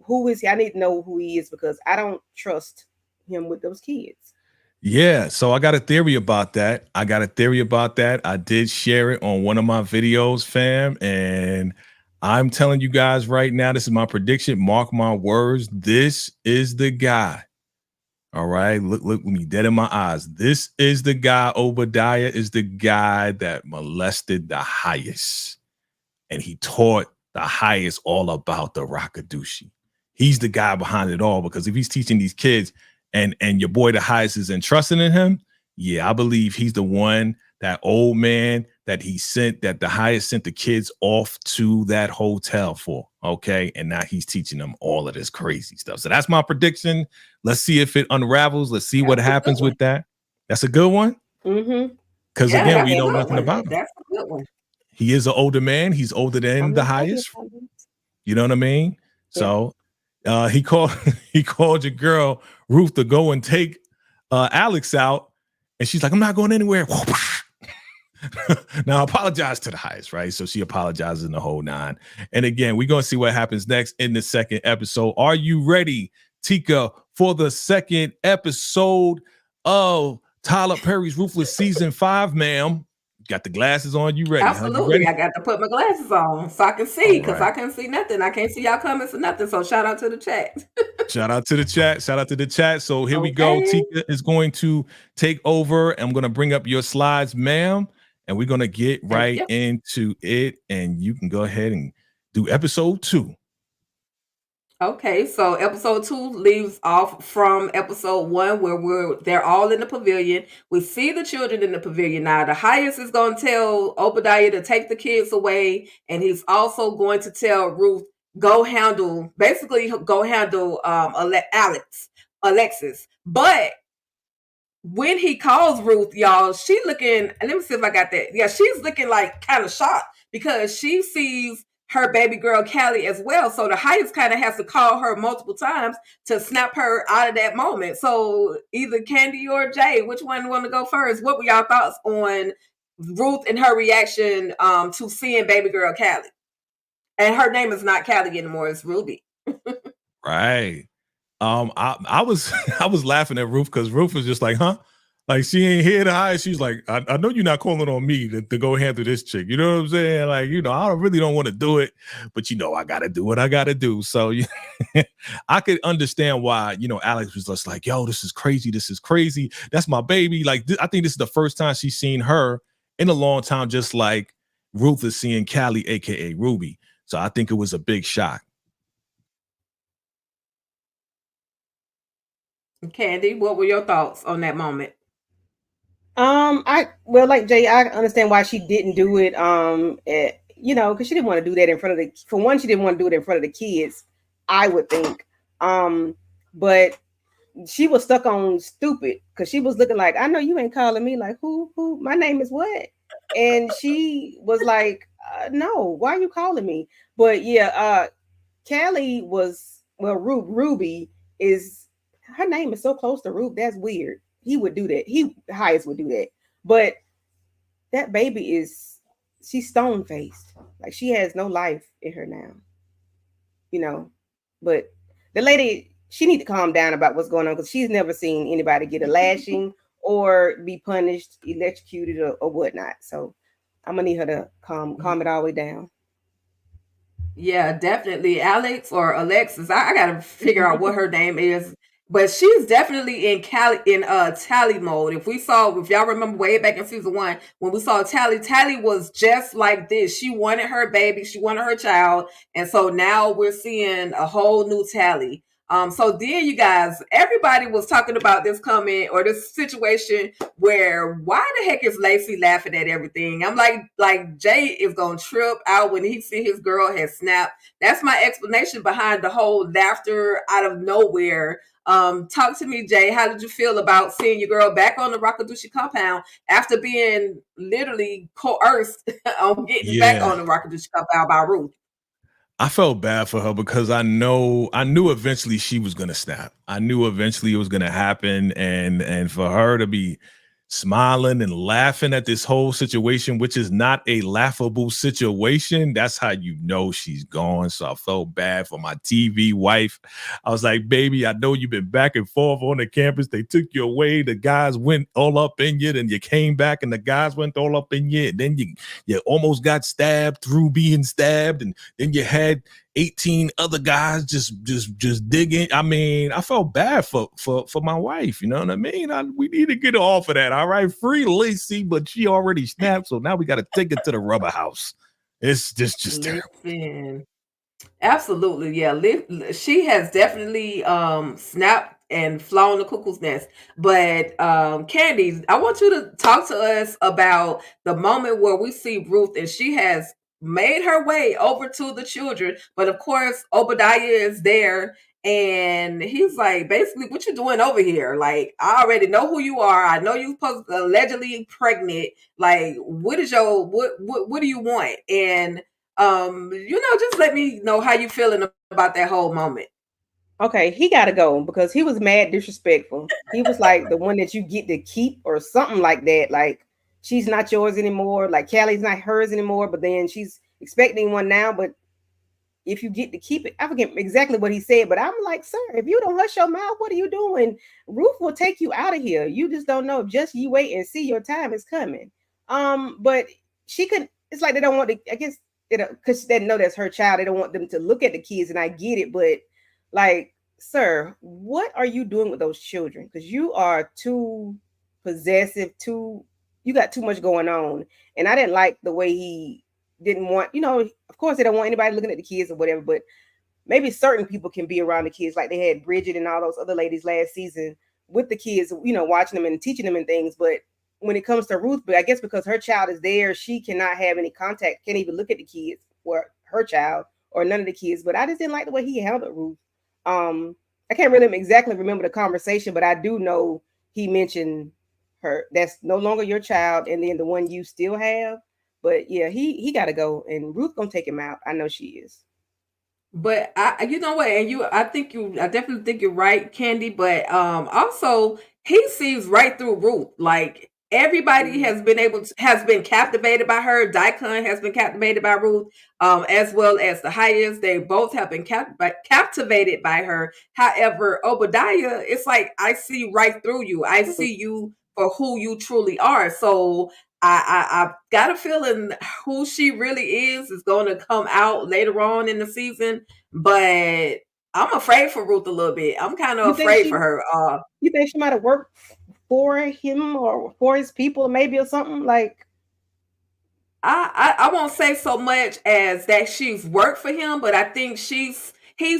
Speaker 4: Who is he? I need to know who he is because I don't trust him with those kids.
Speaker 2: Yeah, so I got a theory about that. I did share it on one of my videos, fam, and I'm telling you guys right now, this is my prediction. Mark my words. This is the guy. All right. Look with me dead in my eyes. This is the guy. Obadiah is the guy that molested the highest. And he taught the highest all about the Rakadushi. He's the guy behind it all, because if he's teaching these kids and your boy the highest is entrusting in him, yeah, I believe he's the one, that old man that he sent, that the highest sent the kids off to that hotel for. Okay. And now he's teaching them all of this crazy stuff. So that's my prediction. Let's see if it unravels. Let's see what happens with that. That's a good one. Because again, we know nothing about him.
Speaker 3: That's a good one.
Speaker 2: He is an older man. He's older than the highest. You know what I mean? Yeah. So he called your girl Ruth to go and take Alex out. And she's like, I'm not going anywhere. Now, apologize to the highest, right? So she apologizes in the whole nine. And again, we're going to see what happens next in the second episode. Are you ready, Tika, for the second episode of Tyler Perry's Ruthless Season 5, ma'am? Got the glasses on. You ready?
Speaker 3: Absolutely.
Speaker 2: You ready?
Speaker 3: I got to put my glasses on so I can see, because I can't see nothing. I can't see y'all comments or nothing. So shout out to the chat.
Speaker 2: Shout out to the chat. So here we go. Tika is going to take over. I'm going to bring up your slides, ma'am. And we're going to get right into it. And you can go ahead and do episode 2.
Speaker 3: Okay, so episode 2 leaves off from episode 1, where they're all in the pavilion. We see the children in the pavilion now. The highest is going to tell Obadiah to take the kids away, and he's also going to tell Ruth, go handle Alexis. But when he calls Ruth, y'all, she looking, let me see if I got that. Yeah, she's looking like kind of shocked, because she sees her baby girl Callie as well. So the highest kind of has to call her multiple times to snap her out of that moment. So either Candy or Jay, which one want to go first? What were y'all thoughts on Ruth and her reaction to seeing baby girl Callie? And her name is not Callie anymore, it's Ruby.
Speaker 2: Right. I was laughing at Ruth, because Ruth was just like, huh? Like, she ain't here to hide. She's like, I know you're not calling on me to go handle this chick. You know what I'm saying? Like, I really don't want to do it, but I got to do what I got to do. So I could understand why, Alex was just like, yo, this is crazy. This is crazy. That's my baby. Like, I think this is the first time she's seen her in a long time, just like Ruth is seeing Callie, AKA Ruby. So I think it was a big shock.
Speaker 3: Candy, what were your thoughts on that moment?
Speaker 4: Like Jay, I understand why she didn't do it. Because she didn't want to do that in front of for one, she didn't want to do it in front of the kids, I would think. But she was stuck on stupid, because she was looking like, I know you ain't calling me. Like, who, my name is what? And she was like, no, why are you calling me? But yeah, Callie was, Ruby is, her name is so close to Ruby. That's weird. He would do that. Highest would do that. But that baby she's stone faced. Like, she has no life in her now. But the lady, she need to calm down about what's going on, because she's never seen anybody get a lashing or be punished, electrocuted, or whatnot. So I'm gonna need her to calm it all the way down.
Speaker 3: Yeah, definitely. Alex or Alexis. I gotta figure out what her name is. But she's definitely in Tally mode. If y'all remember way back in season 1, when we saw Tally was just like this. She wanted her baby, she wanted her child, and so now we're seeing a whole new Tally. So then you guys, everybody was talking about this comment or this situation where why the heck is Lacey laughing at everything? I'm like Jay is gonna trip out when he see his girl has snapped. That's my explanation behind the whole laughter out of nowhere. Talk to me, Jay. How did you feel about seeing your girl back on the Rakadushi compound after being literally coerced on getting back on the Rakadushi compound by Ruth?
Speaker 2: I felt bad for her because I knew eventually she was gonna snap. I knew eventually it was gonna happen, and for her to be smiling and laughing at this whole situation, which is not a laughable situation, that's how you know she's gone. So I felt bad for my TV wife. I was like, baby, I know you've been back and forth on the campus. They took you away. The guys went all up in you, then you came back and the guys went all up in you. And then you almost got stabbed through being stabbed, and then you had 18 other guys just digging. I mean, I felt bad for my wife. You know what I mean? We need to get her off of that. All right, free Lacey, but she already snapped, so now we got to take it to the rubber house. It's just terrible.
Speaker 3: Absolutely, yeah. She has definitely snapped and flown the cuckoo's nest. But Candy, I want you to talk to us about the moment where we see Ruth and she has made her way over to the children, but of course Obadiah is there and he's like, basically, what you doing over here? Like, I already know who you are. I know you supposed allegedly pregnant. Like, what is your what do you want? And just let me know how you feeling about that whole moment.
Speaker 4: Okay, he got to go because he was mad disrespectful. He was like the one that you get to keep or something like that. Like, she's not yours anymore. Like, Callie's not hers anymore, but then she's expecting one now. But if you get to keep it, I forget exactly what he said, but I'm like, sir, if you don't hush your mouth, what are you doing? Ruth will take you out of here. You just don't know. Just you wait and see, your time is coming. But she could, it's like they don't want to, I guess, because they know that's her child. They don't want them to look at the kids, and I get it, but like, sir, what are you doing with those children? Because you are too possessive, you got too much going on. And I didn't like the way he didn't want, of course they don't want anybody looking at the kids or whatever, but maybe certain people can be around the kids, like they had Bridget and all those other ladies last season with the kids, watching them and teaching them and things. But when it comes to Ruth, but I guess because her child is there, she cannot have any contact, can't even look at the kids or her child or none of the kids. But I just didn't like the way he handled Ruth. I can't really exactly remember the conversation, but I do know he mentioned her, that's no longer your child, and then the one you still have. But yeah, he got to go, and Ruth gonna take him out. I know she is.
Speaker 3: But you know what, and I definitely think you're right, Candy. But also he sees right through Ruth. Like, everybody has been captivated by her. Daikon has been captivated by Ruth, as well as the Hyas. They both have been captivated by her. However, Obadiah, it's like, I see right through you. I see you for who you truly are. So I've got a feeling who she really is going to come out later on in the season, but I'm afraid for Ruth a little bit. I'm kind of afraid for her.
Speaker 4: You think she might have worked for him or for his people, maybe, or something? Like,
Speaker 3: I won't say so much as that she's worked for him, but I think he's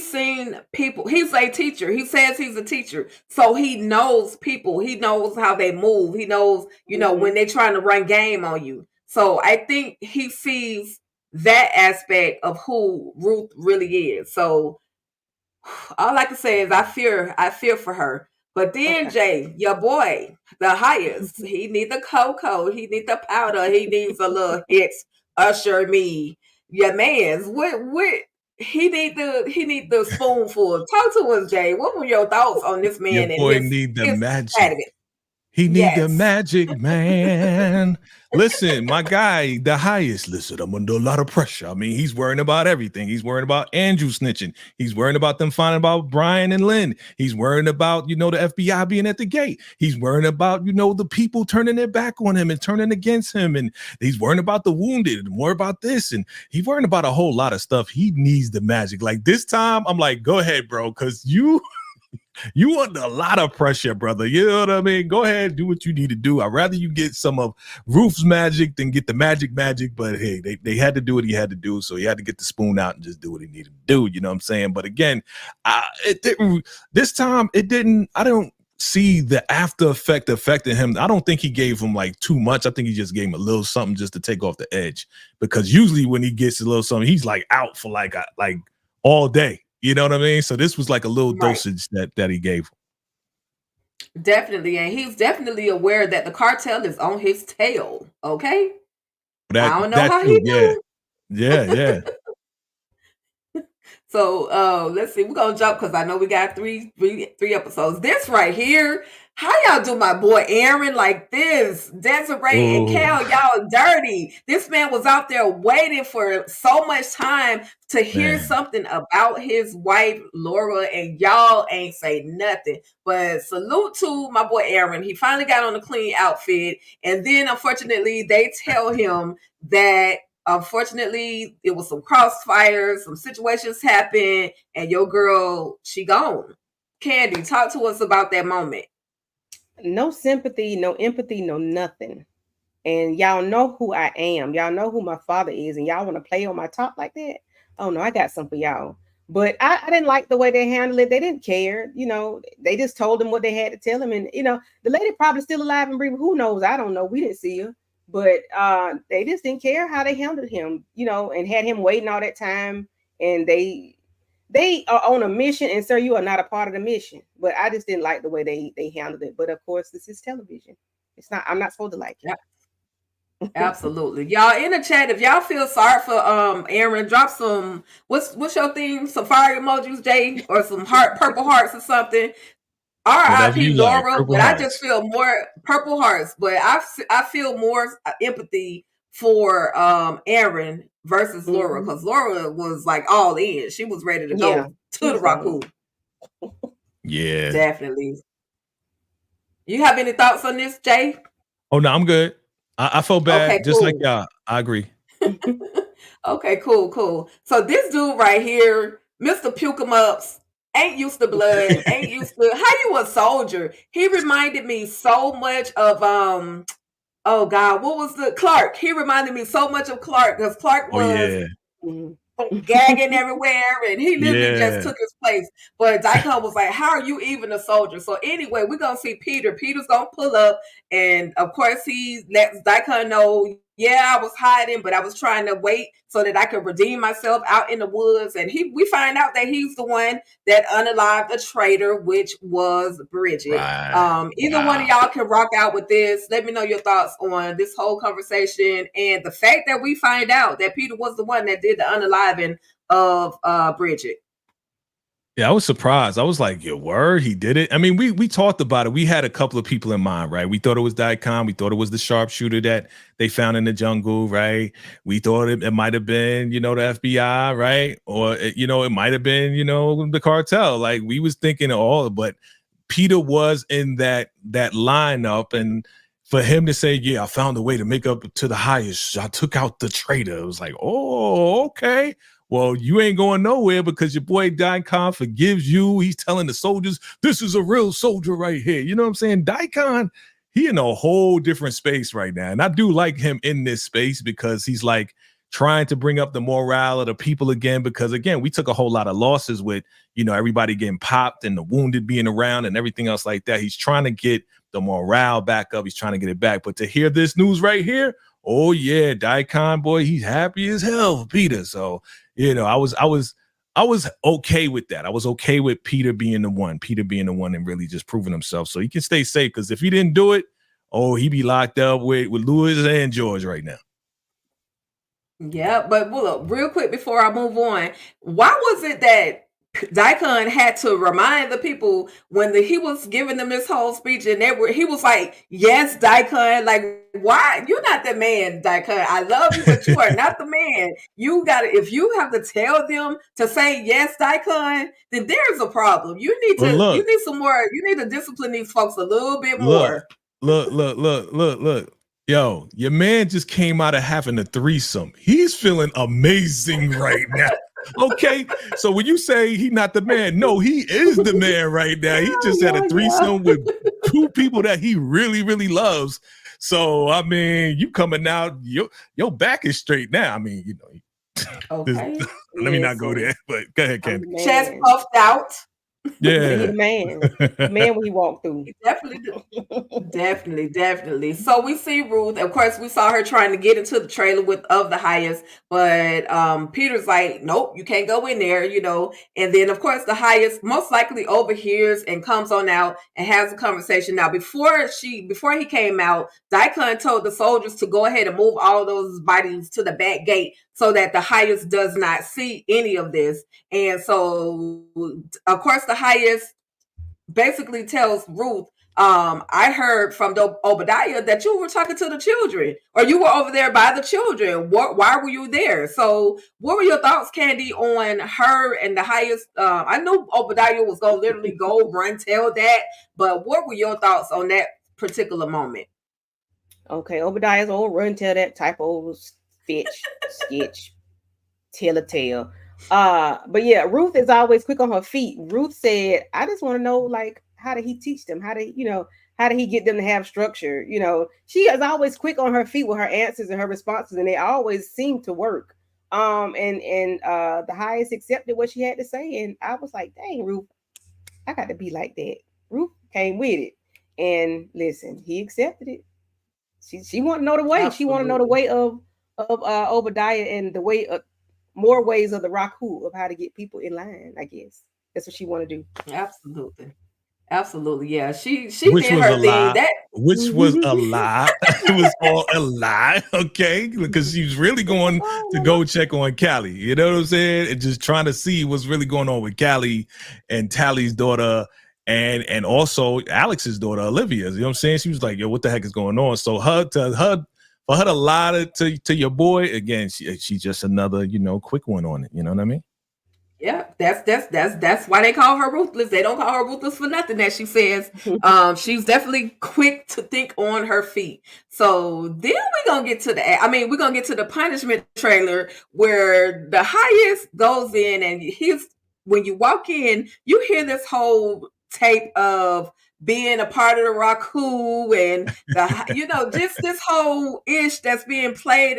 Speaker 3: seen people. He's a teacher. He says he's a teacher. So he knows people. He knows how they move. He knows, when they're trying to run game on you. So I think he sees that aspect of who Ruth really is. So all I can say is I fear for her. But then, okay, Jay, your boy, the Hyas, he needs the cocoa, he needs the powder, he needs a little hits. Usher me, your man's what he need the spoonful. Talk to us, Jay. What were your thoughts on this man?
Speaker 2: Your boy need the magic. He need the magic man. Listen, my guy, the highest. Listen, I'm under a lot of pressure. I mean, he's worrying about everything. He's worrying about Andrew snitching. He's worrying about them finding about Brian and Lynn. He's worrying about, the FBI being at the gate. He's worrying about, the people turning their back on him and turning against him. And he's worrying about the wounded and more about this. And he's worrying about a whole lot of stuff. He needs the magic. Like this time, I'm like, go ahead, bro, because you under a lot of pressure, brother. You know what I mean? Go ahead, do what you need to do. I'd rather you get some of Rufe's magic than get the magic. But hey, they had to do what he had to do, so he had to get the spoon out and just do what he needed to do. You know what I'm saying? But again, it didn't. This time, it didn't. I don't see the after effect affecting him. I don't think he gave him like too much. I think he just gave him a little something just to take off the edge. Because usually when he gets a little something, he's like out for like all day. You know what I mean? So this was like a little dosage that he gave.
Speaker 3: Definitely. And he's definitely aware that the cartel is on his tail. Okay. I don't know how he knew.
Speaker 2: Yeah.
Speaker 3: So let's see. We're gonna jump because I know we got three episodes. This right here, how y'all do my boy Aaron like this? Desiree and Cal, y'all dirty. This man was out there waiting for so much time to hear something about his wife Laura, and y'all ain't say nothing. But salute to my boy Aaron. He finally got on a clean outfit, and then unfortunately they tell him that unfortunately, it was some crossfires, some situations happened, and your girl, she gone. Candy, talk to us about that moment.
Speaker 4: No sympathy, no empathy, no nothing. And y'all know who I am. Y'all know who my father is, and y'all want to play on my top like that? Oh no, I got something for y'all. But I didn't like the way they handled it. They didn't care. They just told him what they had to tell him. And, the lady probably still alive and breathing. Who knows? I don't know. We didn't see her. But they just didn't care how they handled him, and had him waiting all that time. And they are on a mission, and sir, you are not a part of the mission. But I just didn't like the way they handled it. But of course, this is television. I'm not supposed to like it.
Speaker 3: Yeah. Absolutely. Y'all in the chat, if y'all feel sorry for Aaron, drop some what's your theme? Some fire emojis, Jay, or some purple hearts or something. R.I.P. Laura, but I just feel more purple hearts, but I feel more empathy for Aaron versus Laura, because Laura was like all in. She was ready to go to the raccoon.
Speaker 2: Yeah.
Speaker 3: Definitely. You have any thoughts on this, Jay?
Speaker 2: Oh no, I'm good. I felt bad, just like y'all. I agree.
Speaker 3: Okay, cool. So this dude right here, Mr. Puke 'em Ups, ain't used to blood, ain't used to how you a soldier. He reminded me so much of oh God, what was the Clark? He reminded me so much of Clark, because Clark was gagging everywhere, and he literally just took his place. But Daikon was like, how are you even a soldier? So anyway, we're gonna see Peter. Peter's gonna pull up, and of course he lets Daikon know, yeah, I was hiding, but I was trying to wait so that I could redeem myself out in the woods. And we find out that he's the one that unalived a traitor, which was Bridget. Either one of y'all can rock out with this. Let me know your thoughts on this whole conversation and the fact that we find out that Peter was the one that did the unaliving of Bridget.
Speaker 2: Yeah, I was surprised. I was like, your word, he did it. I mean, we talked about it. We had a couple of people in mind, right? We thought it was Daikon. We thought it was the sharpshooter that they found in the jungle, right? We thought it might have been, the FBI, right? Or, it might have been, the cartel. Like, we was thinking all, but Peter was in that lineup. And for him to say, yeah, I found a way to make up to the highest. I took out the traitor. It was like, oh, okay. Well, you ain't going nowhere because your boy Daikon forgives you. He's telling the soldiers, this is a real soldier right here. You know what I'm saying? Daikon, he in a whole different space right now. And I do like him in this space because he's like trying to bring up the morale of the people again. Because again, we took a whole lot of losses with, everybody getting popped and the wounded being around and everything else like that. He's trying to get the morale back up. He's trying to get it back. But to hear this news right here, oh yeah, Daikon, boy, he's happy as hell for Peter. So, I was okay with that. I was okay with Peter being the one and really just proving himself so he can stay safe. Because if he didn't do it, he'd be locked up with Lewis and George right now.
Speaker 3: Yeah, but look, real quick before I move on, why was it that Daikon had to remind the people when he was giving them this whole speech, and he was like, "Yes, Daikon, like why you're not the man, Daikon. I love you, but you are not the man. You got to if you have to tell them to say yes, Daikon, then there's a problem. You need you need some more. You need to discipline these folks a little bit more."
Speaker 2: Look. Yo, your man just came out of having a threesome. He's feeling amazing right now. Okay, so when you say he not the man, no, he is the man right now. He just had a threesome with two people that he really, really loves. So I mean, you coming out, your back is straight now. I mean, you know.
Speaker 3: Okay.
Speaker 2: Let me not go there, but go ahead, Candy.
Speaker 3: Chest puffed out.
Speaker 2: Yeah,
Speaker 4: he the man when he walked through.
Speaker 3: Definitely. So we see Ruth. Of course, we saw her trying to get into the trailer of the highest, but Peter's like, nope, you can't go in there, you know. And then, of course, the highest most likely overhears and comes on out and has a conversation. Now, before he came out, Daikon told the soldiers to go ahead and move all those bodies to the back gate so that the highest does not see any of this. And so, of course, the highest basically tells Ruth, I heard from Obadiah that you were talking to the children, or you were over there by the children. Why were you there? So what were your thoughts, Candy, on her and the highest? I knew Obadiah was going to literally go run tell that, but what were your thoughts on that particular moment?
Speaker 4: Okay, Obadiah's old run tell that type of sketch, tell a tale. But yeah, Ruth is always quick on her feet. Ruth said, I just want to know, like, how did he teach them? How did he get them to have structure? You know, she is always quick on her feet with her answers and her responses, and they always seem to work. And the highest accepted what she had to say, and I was like, dang, Ruth, I got to be like that. Ruth came with it, and listen, he accepted it. She want to know the way. Absolutely. She want to know the way of Obadiah and the way of more ways of the Raku of how to get people in line. I guess that's what she want to do.
Speaker 3: Absolutely, yeah. She did her thing.
Speaker 2: Which was a lie. It was all a lie, okay? Because she was really going to go check on Callie. You know what I'm saying? And just trying to see what's really going on with Callie and Tally's daughter and also Alex's daughter, Olivia. You know what I'm saying? She was like, yo, what the heck is going on? So for her to lie to your boy, again, she's just another, quick one on it. You know what I mean?
Speaker 3: Yeah, that's why they call her ruthless. They don't call her ruthless for nothing, as she says. She's definitely quick to think on her feet. So then we're gonna get to the punishment trailer where the highest goes in, and when you walk in, you hear this whole tape of being a part of the Raku and just this whole ish that's being played.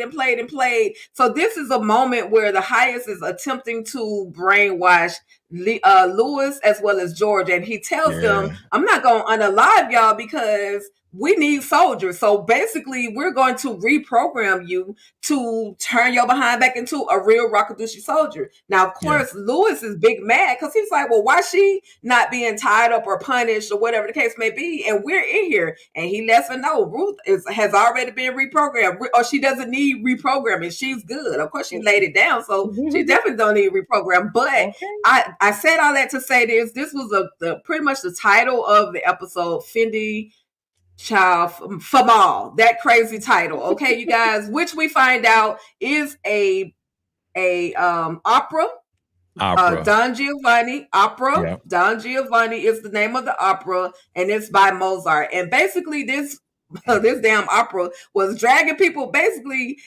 Speaker 3: So this is a moment where the highest is attempting to brainwash Lewis as well as George, and he tells them, I'm not going to unalive y'all because we need soldiers. So basically, we're going to reprogram you to turn your behind back into a real Rakadushi soldier. Now, of course, Lewis is big mad because he's like, well, why she not being tied up or punished or whatever the case may be? And we're in here. And he lets her know Ruth has already been reprogrammed, or she doesn't need reprogramming. She's good. Of course, she laid it down, so she definitely don't need reprogram. But I said all that to say this. This was pretty much the title of the episode, Fendi Child Famal, that crazy title. Okay, you guys, which we find out is a opera. Don Giovanni opera. Yeah. Don Giovanni is the name of the opera, and it's by Mozart. And basically, this damn opera was dragging people. Basically,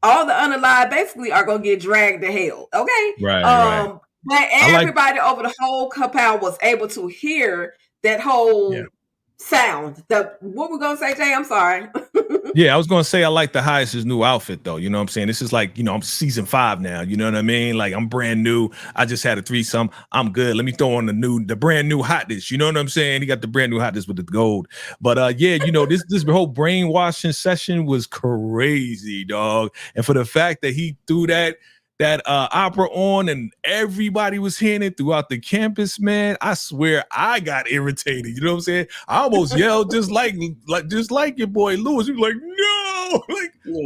Speaker 3: all the unalive basically are gonna get dragged to hell. Okay, right. But everybody over the whole compound was able to hear that whole sound. What we're gonna say, Jay? I'm sorry.
Speaker 2: Yeah, I was gonna say I like the highest's new outfit though. You know what I'm saying? This is like, I'm season 5 now. You know what I mean? Like I'm brand new. I just had a threesome. I'm good. Let me throw on the brand new hotness. You know what I'm saying? He got the brand new hotness with the gold. But this whole brainwashing session was crazy, dog. And for the fact that he threw that opera on and everybody was hearing it throughout the campus, man, I swear I got irritated. You know what I'm saying? I almost yelled just like your boy Lewis. He was like, no,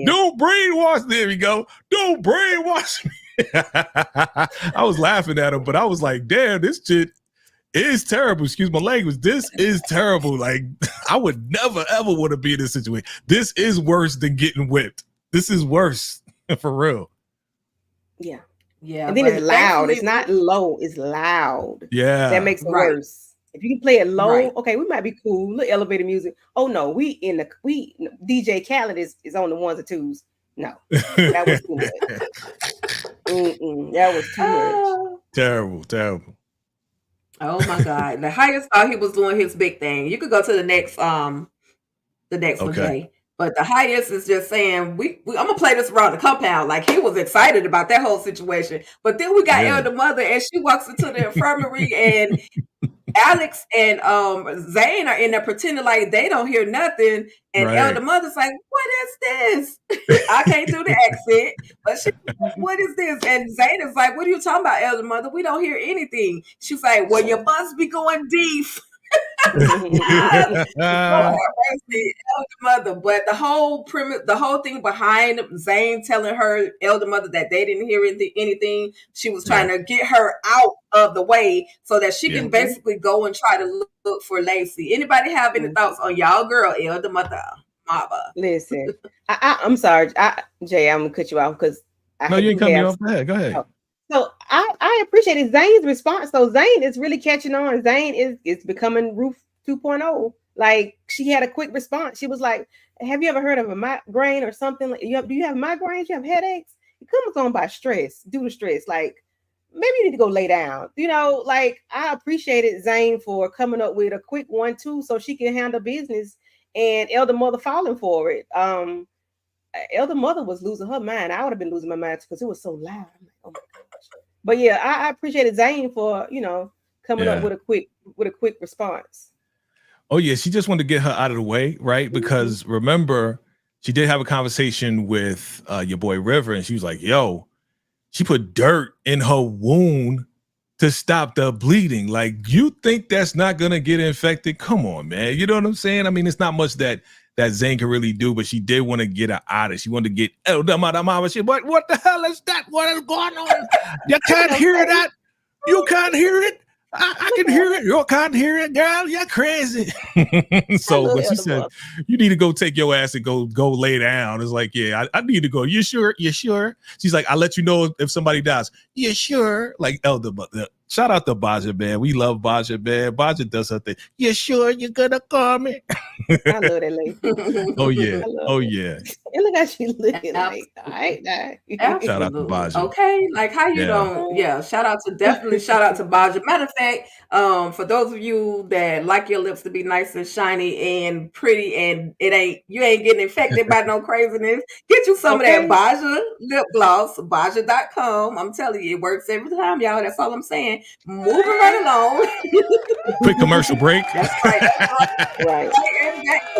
Speaker 2: don't brainwash. There we go. Don't brainwash me. I was laughing at him, but I was like, damn, this shit is terrible. Excuse my language. This is terrible. Like, I would never, ever want to be in this situation. This is worse than getting whipped. This is worse, for real.
Speaker 4: Yeah.
Speaker 3: Yeah.
Speaker 4: And then it's loud. It's not low. It's loud.
Speaker 2: Yeah.
Speaker 4: That makes it worse. If you can play it low, okay, we might be cool. Little elevator music. Oh no, DJ Khaled is on the ones and twos. No, that was too much. That was too much.
Speaker 2: Terrible.
Speaker 3: Oh my God. The highest thought he was doing his big thing. You could go to the next one, Jay. But the highest is just saying, I'm gonna play this around the compound. Like, he was excited about that whole situation. But then we got Elder Mother, and she walks into the infirmary, and Alex and Zane are in there pretending like they don't hear nothing. And Elder Mother's like, what is this? I can't do the accent. But she's like, what is this? And Zane is like, what are you talking about, Elder Mother? We don't hear anything. She's like, well, you must be going deep. Elder Mother. But the whole premise, the whole thing behind Zane telling her Elder Mother that they didn't hear anything, she was trying to get her out of the way so that she can basically go and try to look for Lacey. Anybody have any thoughts on y'all girl Elder Mother? Mama.
Speaker 4: Listen, I'm sorry, Jay, I'm gonna cut you off because
Speaker 2: you ain't coming off. Go ahead.
Speaker 4: Oh. So I appreciated Zane's response. So Zane is really catching on. Zane is becoming Ruth 2.0. Like, she had a quick response. She was like, have you ever heard of a migraine or something? Do you have migraines? You have headaches? It comes on by stress, due to stress. Like, maybe you need to go lay down. Like, I appreciated Zane for coming up with a quick 1-2 so she can handle business, and Elder Mother falling for it. Elder Mother was losing her mind. I would have been losing my mind because it was so loud. I'm like, oh my gosh. But yeah, I appreciated Zane for coming up with a quick response.
Speaker 2: Oh yeah, she just wanted to get her out of the way, right? Because remember, she did have a conversation with your boy River, and she was like, "Yo, she put dirt in her wound to stop the bleeding. Like, you think that's not gonna get infected? Come on, man. You know what I'm saying? I mean, it's not much that Zane can really do, but she did want to get her out of it. She wanted to get what the hell is that? What is going on? You can't hear that? You can't hear it? I can hear it. You can't hear it, girl. You're crazy. So when she said, you need to go take your ass and go lay down, it's like, yeah, I need to go. You sure? You sure? She's like, I'll let you know if somebody dies. You sure? Like, Elder Mother. Shout out to Baja, man. We love Baja, man. Baja does her thing. You sure you're gonna call me?
Speaker 4: I love that lady.
Speaker 2: Oh yeah. Oh yeah.
Speaker 4: And look how she looking like. All right,
Speaker 2: shout out to Baja.
Speaker 3: Okay, like how you don't? Yeah, shout out to Baja. Matter of fact, for those of you that like your lips to be nice and shiny and pretty, and you ain't getting infected by no craziness, get you some of that Baja lip gloss. Baja.com. I'm telling you, it works every time, y'all. That's all I'm saying. Moving right along.
Speaker 2: Quick commercial break.
Speaker 3: That's right. Right.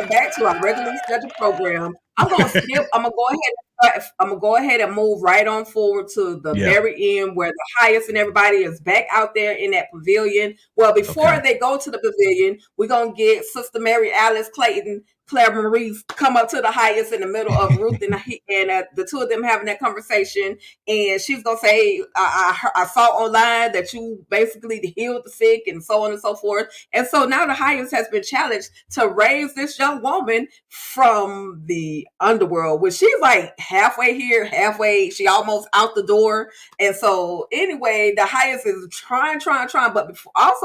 Speaker 3: Back to our regularly scheduled program. I'm gonna skip. I'm gonna go ahead and move right on forward to the very end, where the highest and everybody is back out there in that pavilion. Well, before they go to the pavilion, we're gonna get Sister Mary Alice Clayton, Claire Maurice come up to the highest in the middle of Ruth and the two of them having that conversation, and she's gonna say, I saw online that you basically healed the sick and so on and so forth. And so now the highest has been challenged to raise this young woman from the underworld, which she's like halfway here, halfway, she almost out the door. And so anyway, the highest is trying, but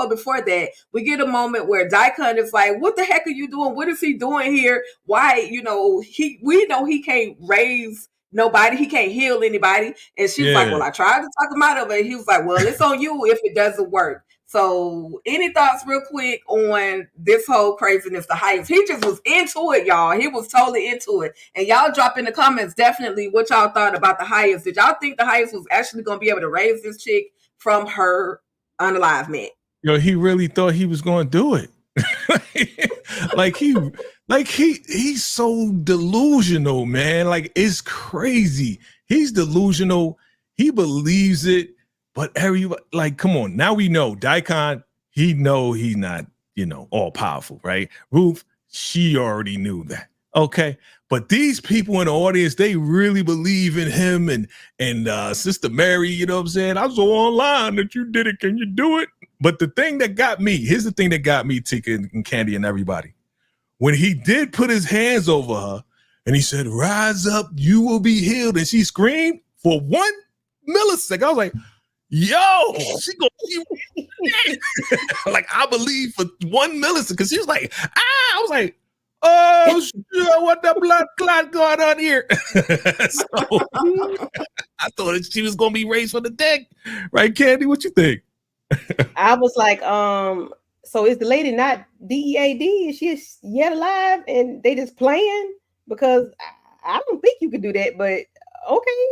Speaker 3: before that, we get a moment where Daikon is like, what the heck are you doing? What is he doing here? Why, we know he can't raise nobody, he can't heal anybody. And she's like, well, I tried to talk him out of it. He was like, well, it's on you if it doesn't work. So any thoughts real quick on this whole craziness? The highest, he just was into it, y'all. He was totally into it. And y'all drop in the comments definitely what y'all thought about the highest. Did y'all think the highest was actually going to be able to raise this chick from her unalive man?
Speaker 2: Yo, he really thought he was going to do it. He's so delusional, man. Like, it's crazy. He's delusional. He believes it. But everybody, like, come on. Now we know Daikon, he's not, all powerful, right? Ruth, she already knew that. Okay. But these people in the audience, they really believe in him and Sister Mary, you know what I'm saying? I saw online that you did it. Can you do it? But the thing that got me, here's the thing that got me, Tika and Candy and everybody. When he did put his hands over her and he said, rise up, you will be healed. And she screamed for 1 millisecond. I was like, yo, she gonna be like, I believe for 1 millisecond. Because she was like, I was like, oh, shit, what the blood clot going on here? So I thought that she was going to be raised from the dead. Right, Candy? What you think?
Speaker 4: I was like, so is the lady not DEAD? Is she yet alive and they just playing? Because I don't think you could do that, but okay,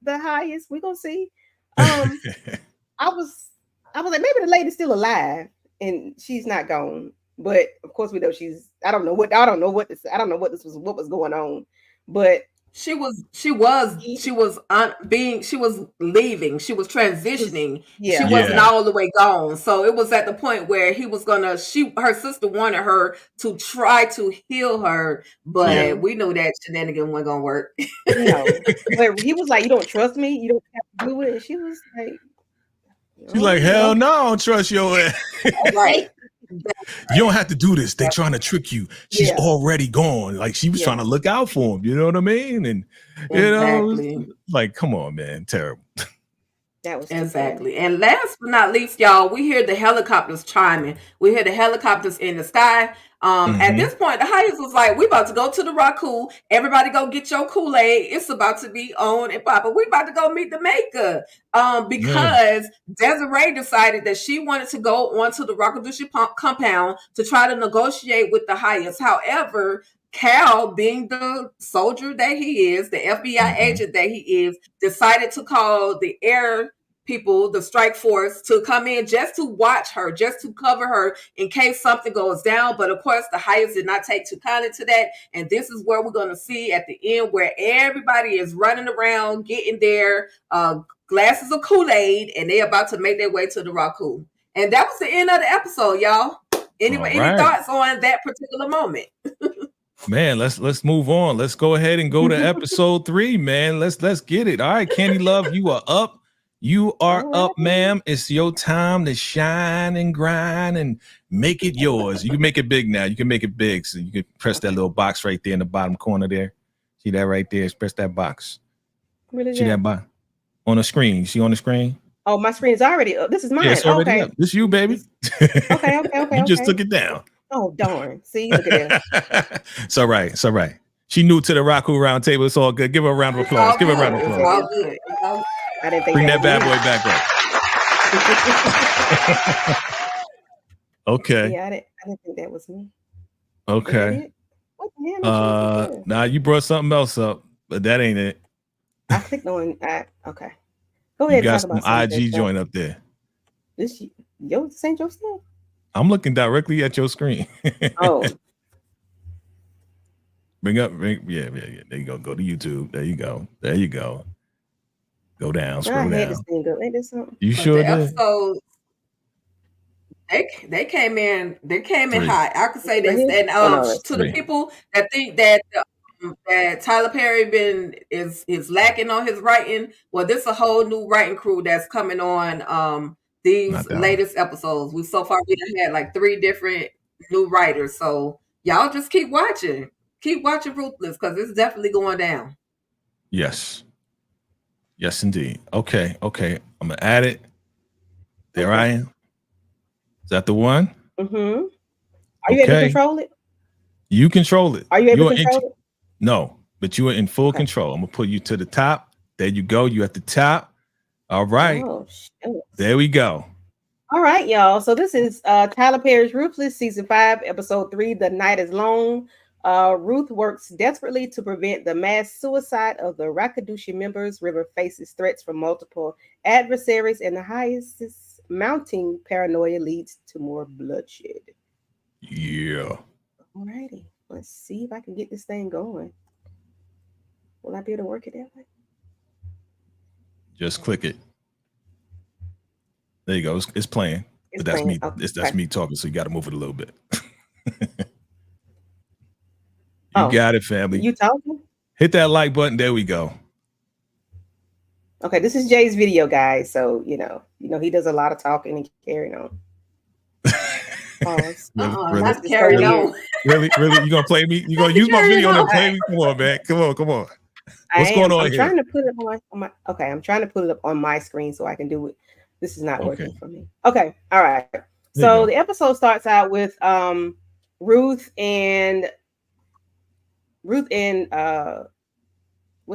Speaker 4: the highest, we're going to see. I was like, maybe the lady's still alive and she's not gone. But of course, we know I don't know what this was, what was going on. But
Speaker 3: she was leaving. She was transitioning. She wasn't all the way gone. So it was at the point where he was her sister wanted her to try to heal her, but we knew that shenanigan wasn't gonna work.
Speaker 4: No, but he was like, "You don't trust me. You don't have to do it." And she was like,
Speaker 2: "She's like, hell no, I don't trust your ass."
Speaker 3: Right.
Speaker 2: You don't have to do this. They're trying to trick you. She's already gone. Like she was trying to look out for him. You know what I mean? And you know, like, come on, man, terrible.
Speaker 4: That was
Speaker 3: exactly. And last but not least, y'all, we hear the helicopters chiming. We hear the helicopters in the sky. At this point, the Hyatts was like, we about to go to the Raku. Everybody go get your Kool-Aid. It's about to be on and popping. We about to go meet the maker. Because Desiree decided that she wanted to go onto the Rakadushi compound to try to negotiate with the Hyatts. However, Cal, being the soldier that he is, the FBI agent that he is, decided to call the air people, the strike force, to come in just to watch her, just to cover her in case something goes down. But of course, the Hyatts did not take too kindly to that. And this is where we're going to see at the end where everybody is running around, getting their glasses of Kool-Aid, and they're about to make their way to the Raku. And that was the end of the episode, y'all. Any thoughts on that particular moment?
Speaker 2: Man, let's move on. Let's go ahead and go to episode 3, man. Let's get it. All right, Candy Love, you are up. You are up, ma'am. It's your time to shine and grind and make it yours. You can make it big now. You can make it big. So you can press that little box right there in the bottom corner there. See that right there? Press that box. See that box on the screen. See on the screen?
Speaker 4: Oh, my screen is already up. This is mine.
Speaker 2: Yeah, it's already up. This you, baby.
Speaker 4: Okay.
Speaker 2: You just took it down.
Speaker 4: Oh, darn. See, look at that.
Speaker 2: It's all right. It's all right. She new to the Raku Roundtable. It's all good. Give her a round of applause. Give her a round of applause.
Speaker 3: All good.
Speaker 4: I didn't think
Speaker 2: bring that bad boy back up. Okay.
Speaker 4: Yeah, I didn't think that was me.
Speaker 2: Okay.
Speaker 4: What the hell?
Speaker 2: Nah, you brought something else up, but that ain't it.
Speaker 4: I clicked on. Okay. Go ahead.
Speaker 2: You got some IG joint up there.
Speaker 4: This ain't your stuff.
Speaker 2: I'm looking directly at your screen.
Speaker 4: Oh.
Speaker 2: Yeah. There you go. Go to YouTube. There you go. Go down. Scroll down. You sure did?
Speaker 3: Episode, they came in hot. I could say this. And to the people that think that that Tyler Perry is lacking on his writing, well, this is a whole new writing crew that's coming on these latest episodes. We had like 3 different new writers. So y'all just keep watching. Keep watching Ruthless because it's definitely going down.
Speaker 2: Yes, indeed. Okay. I'm gonna add it. There I am. Is that the one?
Speaker 4: Mm-hmm. Are you able to control it?
Speaker 2: You control it.
Speaker 4: Are you able to control it?
Speaker 2: No, but you are in full control. I'm gonna put you to the top. There you go. You at the top. All right.
Speaker 4: Oh,
Speaker 2: there we go.
Speaker 4: All right, y'all. So this is Tyler Perry's Ruthless, season 5, episode 3. The night is long. Ruth works desperately to prevent the mass suicide of the Rakadushi members. River faces threats from multiple adversaries, and the highest mounting paranoia leads to more bloodshed.
Speaker 2: Yeah.
Speaker 4: All righty. Let's see if I can get this thing going. Will I be able to work it that way?
Speaker 2: Just click it. There you go. It's playing. But that's me. That's me talking, so you got to move it a little bit. You got it, family.
Speaker 4: You talking?
Speaker 2: Hit that like button. There we go.
Speaker 4: Okay, this is Jay's video, guys. So you know, he does a lot of talking and carrying on.
Speaker 3: Pause.
Speaker 2: Really?
Speaker 3: Not carrying on.
Speaker 2: Really? You gonna play me? You gonna use my video and play me? Come on, man. Come on. What's going on
Speaker 4: I'm
Speaker 2: here?
Speaker 4: trying to put it on my. Okay, I'm trying to put it up on my screen so I can do it. This is not working for me. Okay, all right. So the episode starts out with Ruth and what's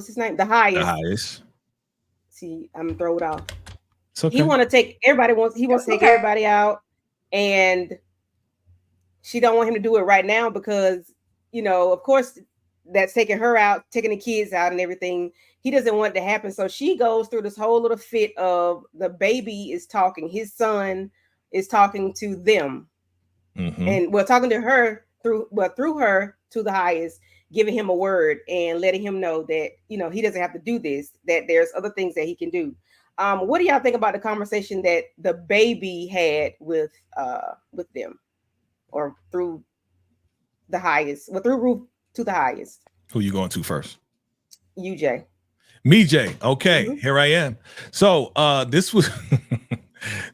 Speaker 4: his name? The highest. See, I'm gonna throw it off. Okay. He wants to take everybody out, and she don't want him to do it right now because, of course, that's taking her out, taking the kids out and everything. He doesn't want it to happen. So she goes through this whole little fit of the baby is talking. His son is talking to them. Mm-hmm. And we're talking to her through her to the highest, giving him a word and letting him know that, he doesn't have to do this, that there's other things that he can do. What do y'all think about the conversation that the baby had with them or through the highest, through Ruth to the highest?
Speaker 2: Who you going to first?
Speaker 4: You, Jay.
Speaker 2: Me, Jay. Okay, Here I am. So this was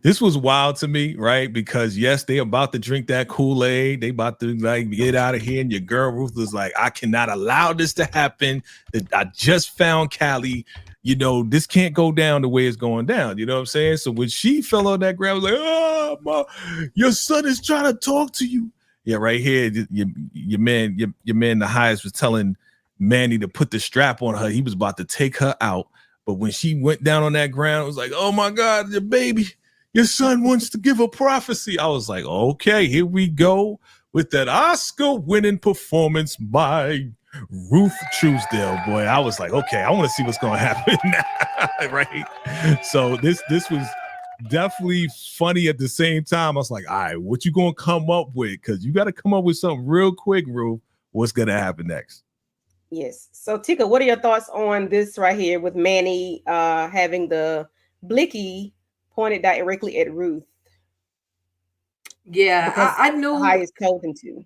Speaker 2: this was wild to me, right? Because yes, they about to drink that Kool-Aid. They about to get out of here. And your girl Ruth was like, I cannot allow this to happen. I just found Callie. This can't go down the way it's going down. You know what I'm saying? So when she fell on that ground, I was like, oh, Ma, your son is trying to talk to you. Yeah, right here, your man, the highest was telling Manny to put the strap on her. He was about to take her out. But when she went down on that ground, it was like, oh my God, your baby, your son wants to give a prophecy. I was like, okay, here we go with that Oscar-winning performance by Ruth Truesdale. Boy, I was like, okay, I want to see what's going to happen now, right? So this was definitely funny at the same time. I was like, all right, what you going to come up with? Because you got to come up with something real quick, Ruth. What's going to happen next?
Speaker 4: Yes. So, Tika, what are your thoughts on this right here with Manny having the blicky pointed directly at Ruth?
Speaker 3: Yeah, I knew
Speaker 4: the highest told him to.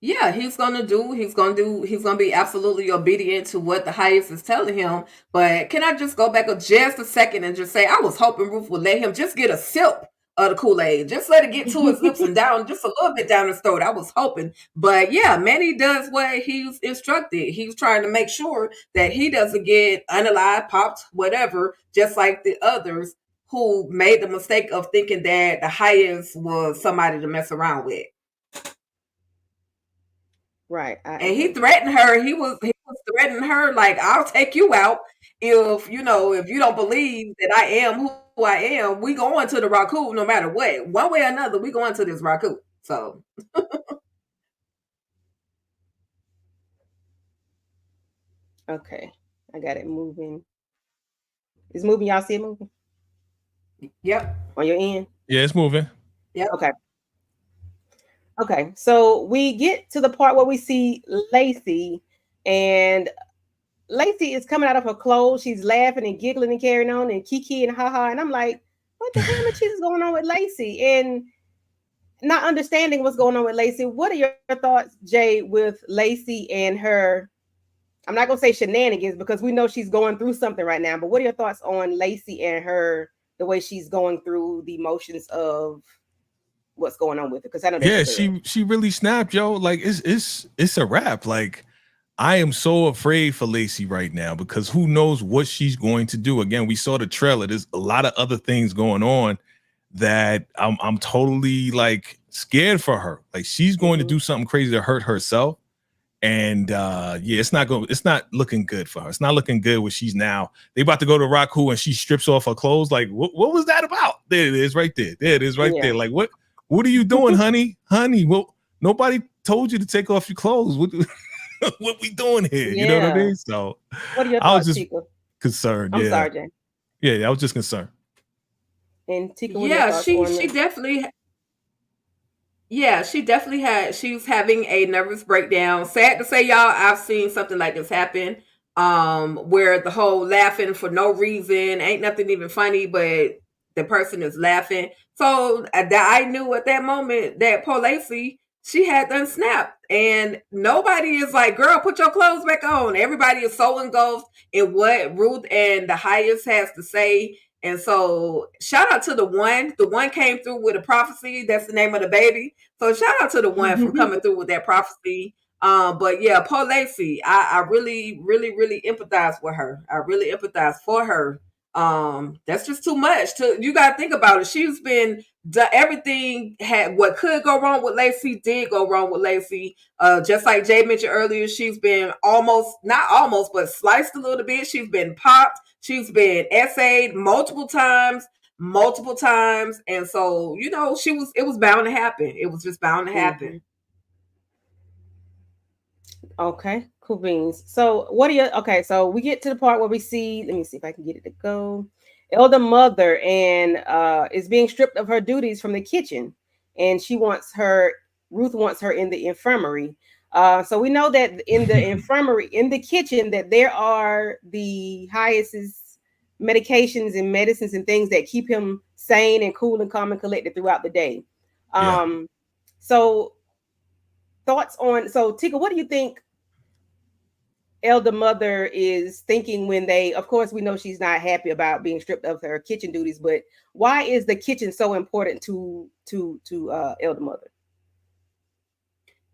Speaker 3: Yeah, he's gonna be absolutely obedient to what the highest is telling him. But can I just go back just a second and just say I was hoping Ruth would let him just get a sip of the Kool-Aid. Just let it get to his lips and down just a little bit down his throat. I was hoping. But yeah, Manny does what he's instructed. He's trying to make sure that he doesn't get unalive, popped, whatever, just like the others who made the mistake of thinking that the highest was somebody to mess around with.
Speaker 4: Right.
Speaker 3: And he threatened her. He was threatening her like, I'll take you out if you don't believe that I am who I am. We going to the Raku no matter what. One way or another, we going to this Raku. So
Speaker 4: okay. I got it moving. It's moving. Y'all see it moving?
Speaker 3: Yep.
Speaker 4: On your end?
Speaker 2: Yeah, it's moving.
Speaker 3: Yep.
Speaker 4: Okay, so we get to the part where we see Lacey, and Lacey is coming out of her clothes. She's laughing and giggling and carrying on and kiki and haha. And I'm like, what the hell is going on with Lacey? And not understanding what's going on with Lacey. What are your thoughts, Jay, with Lacey and her? I'm not going to say shenanigans because we know she's going through something right now. But what are your thoughts on Lacey and her, the way she's going through the emotions of what's going on with it? Because I know
Speaker 2: she really snapped, yo. Like it's a wrap. Like I am so afraid for Lacey right now because who knows what she's going to do. Again, we saw the trailer. There's a lot of other things going on that I'm totally like scared for her. Like she's going to do something crazy to hurt herself. And it's not looking good for her. It's not looking good when she's now. They about to go to Raku and she strips off her clothes. Like what was that about? There it is right there. There it is right there. Like what are you doing, honey? Well, nobody told you to take off your clothes. What we doing here? You know what I mean? So
Speaker 4: what are your thoughts,
Speaker 2: I was just
Speaker 4: Tika?
Speaker 2: concerned.
Speaker 4: I'm sorry, Jay.
Speaker 2: Yeah, I was just concerned.
Speaker 4: And Tika,
Speaker 3: she definitely. Yeah, she was having a nervous breakdown. Sad to say, y'all, I've seen something like this happen. Where the whole laughing for no reason, ain't nothing even funny, but the person is laughing. So I knew at that moment that poor Lacey, she had done snapped, and nobody is like, girl, put your clothes back on. Everybody is so engulfed in what Ruth and the highest has to say. And so shout out to the one came through with a prophecy. That's the name of the baby. So shout out to the one from coming through with that prophecy. But yeah, Paul Lacey, I really, really, really empathize with her. I really empathize for her. That's just too much. You gotta think about it. She's been everything had what could go wrong with Lacey did go wrong with Lacey. Just like Jay mentioned earlier, she's been not almost, but sliced a little bit. She's been popped. She's been essayed multiple times. And so, it was bound to happen. It was just bound to happen.
Speaker 4: Okay, cool beans. So so we get to the part where we see, let me see if I can get it to go. Elder mother and is being stripped of her duties from the kitchen, and Ruth wants her in the infirmary. So we know that in the infirmary, in the kitchen, that there are the highest's medications and medicines and things that keep him sane and cool and calm and collected throughout the day. So Tika, what do you think Elder mother is thinking when of course we know she's not happy about being stripped of her kitchen duties, but why is the kitchen so important to Elder mother?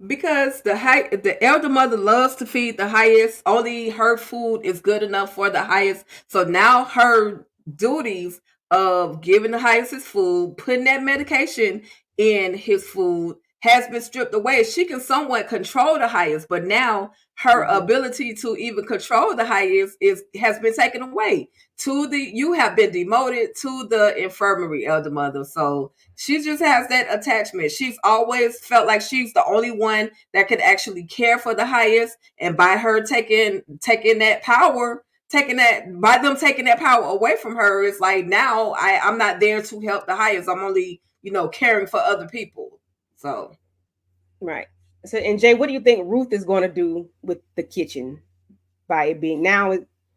Speaker 3: Because the elder mother loves to feed the highest. Only her food is good enough for the highest. So now her duties of giving the highest his food, putting that medication in his food, has been stripped away. She can somewhat control the highest, but now her ability to even control the highest has been taken away. You have been demoted to the infirmary, elder mother. So she just has that attachment. She's always felt like she's the only one that can actually care for the highest, and by her taking that power, taking that power away from her, it's like now I'm not there to help the highest. I'm only caring for other people. So,
Speaker 4: right. So, and Jay, what do you think Ruth is going to do with the kitchen by it being now?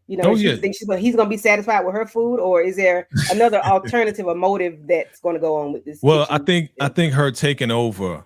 Speaker 4: He's going to be satisfied with her food, or is there another alternative or motive that's going to go on with this?
Speaker 2: Well, I think her taking over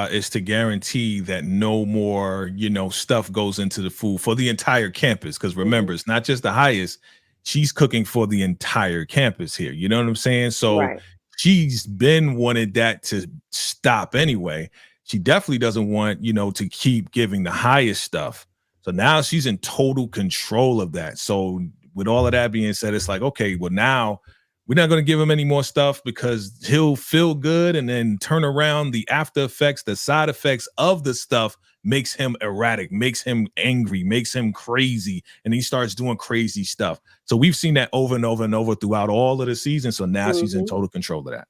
Speaker 2: is to guarantee that no more, stuff goes into the food for the entire campus. Because remember, it's not just the highest; she's cooking for the entire campus here. You know what I'm saying? So she's been wanted that to stop anyway. She definitely doesn't want, to keep giving the highest stuff. So now she's in total control of that. So with all of that being said, it's like, okay, well, now we're not going to give him any more stuff because he'll feel good and then turn around. The after effects, the side effects of the stuff makes him erratic, makes him angry, makes him crazy. And he starts doing crazy stuff. So we've seen that over and over and over throughout all of the season. So now she's in total control of that.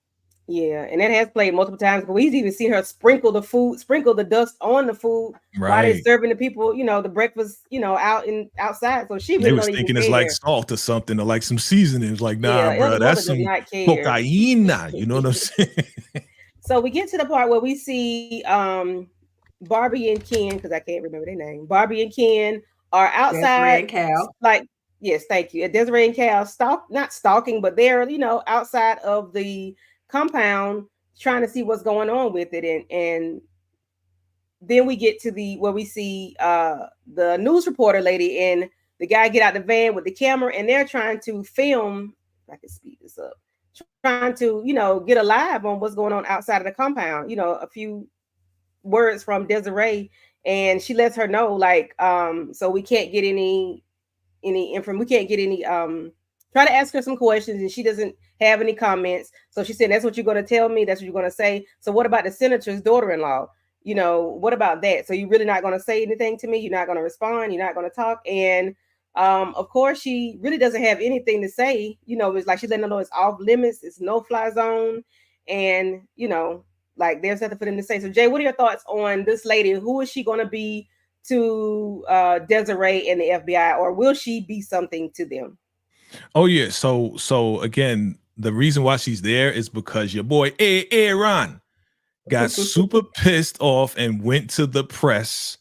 Speaker 4: Yeah, and that has played multiple times, but we've even seen her sprinkle the dust on the food while they're serving the people, the breakfast, outside. So she
Speaker 2: really was thinking it's like salt or something, or like some seasonings. Like, nah, bro, that's some cocaine. You know what I'm saying?
Speaker 4: So we get to the part where we see Barbie and Ken, because I can't remember their name. Barbie and Ken are outside.
Speaker 3: Desiree and Cal.
Speaker 4: Yes, thank you. Desiree and Cal not stalking, but they're outside of the compound trying to see what's going on with it, and then we get to where we see the news reporter lady and the guy get out the van with the camera, and they're trying to film, if I can speed this up, trying to get a live on what's going on outside of the compound. A few words from Desiree, and she lets her know, so we can't get any information, we can't get any try to ask her some questions, and she doesn't have any comments. So she said, that's what you're going to tell me, that's what you're going to say. So what about the senator's daughter-in-law? What about that? So you're really not going to say anything to me? You're not going to respond? You're not going to talk? And of course, she really doesn't have anything to say. It's like she's letting them know it's off limits, it's no-fly zone, and there's nothing for them to say. So Jay, what are your thoughts on this lady? Who is she going to be to Desiree and the FBI, or will she be something to them?
Speaker 2: Oh yeah. So again, the reason why she's there is because your boy Aaron got super pissed off and went to the press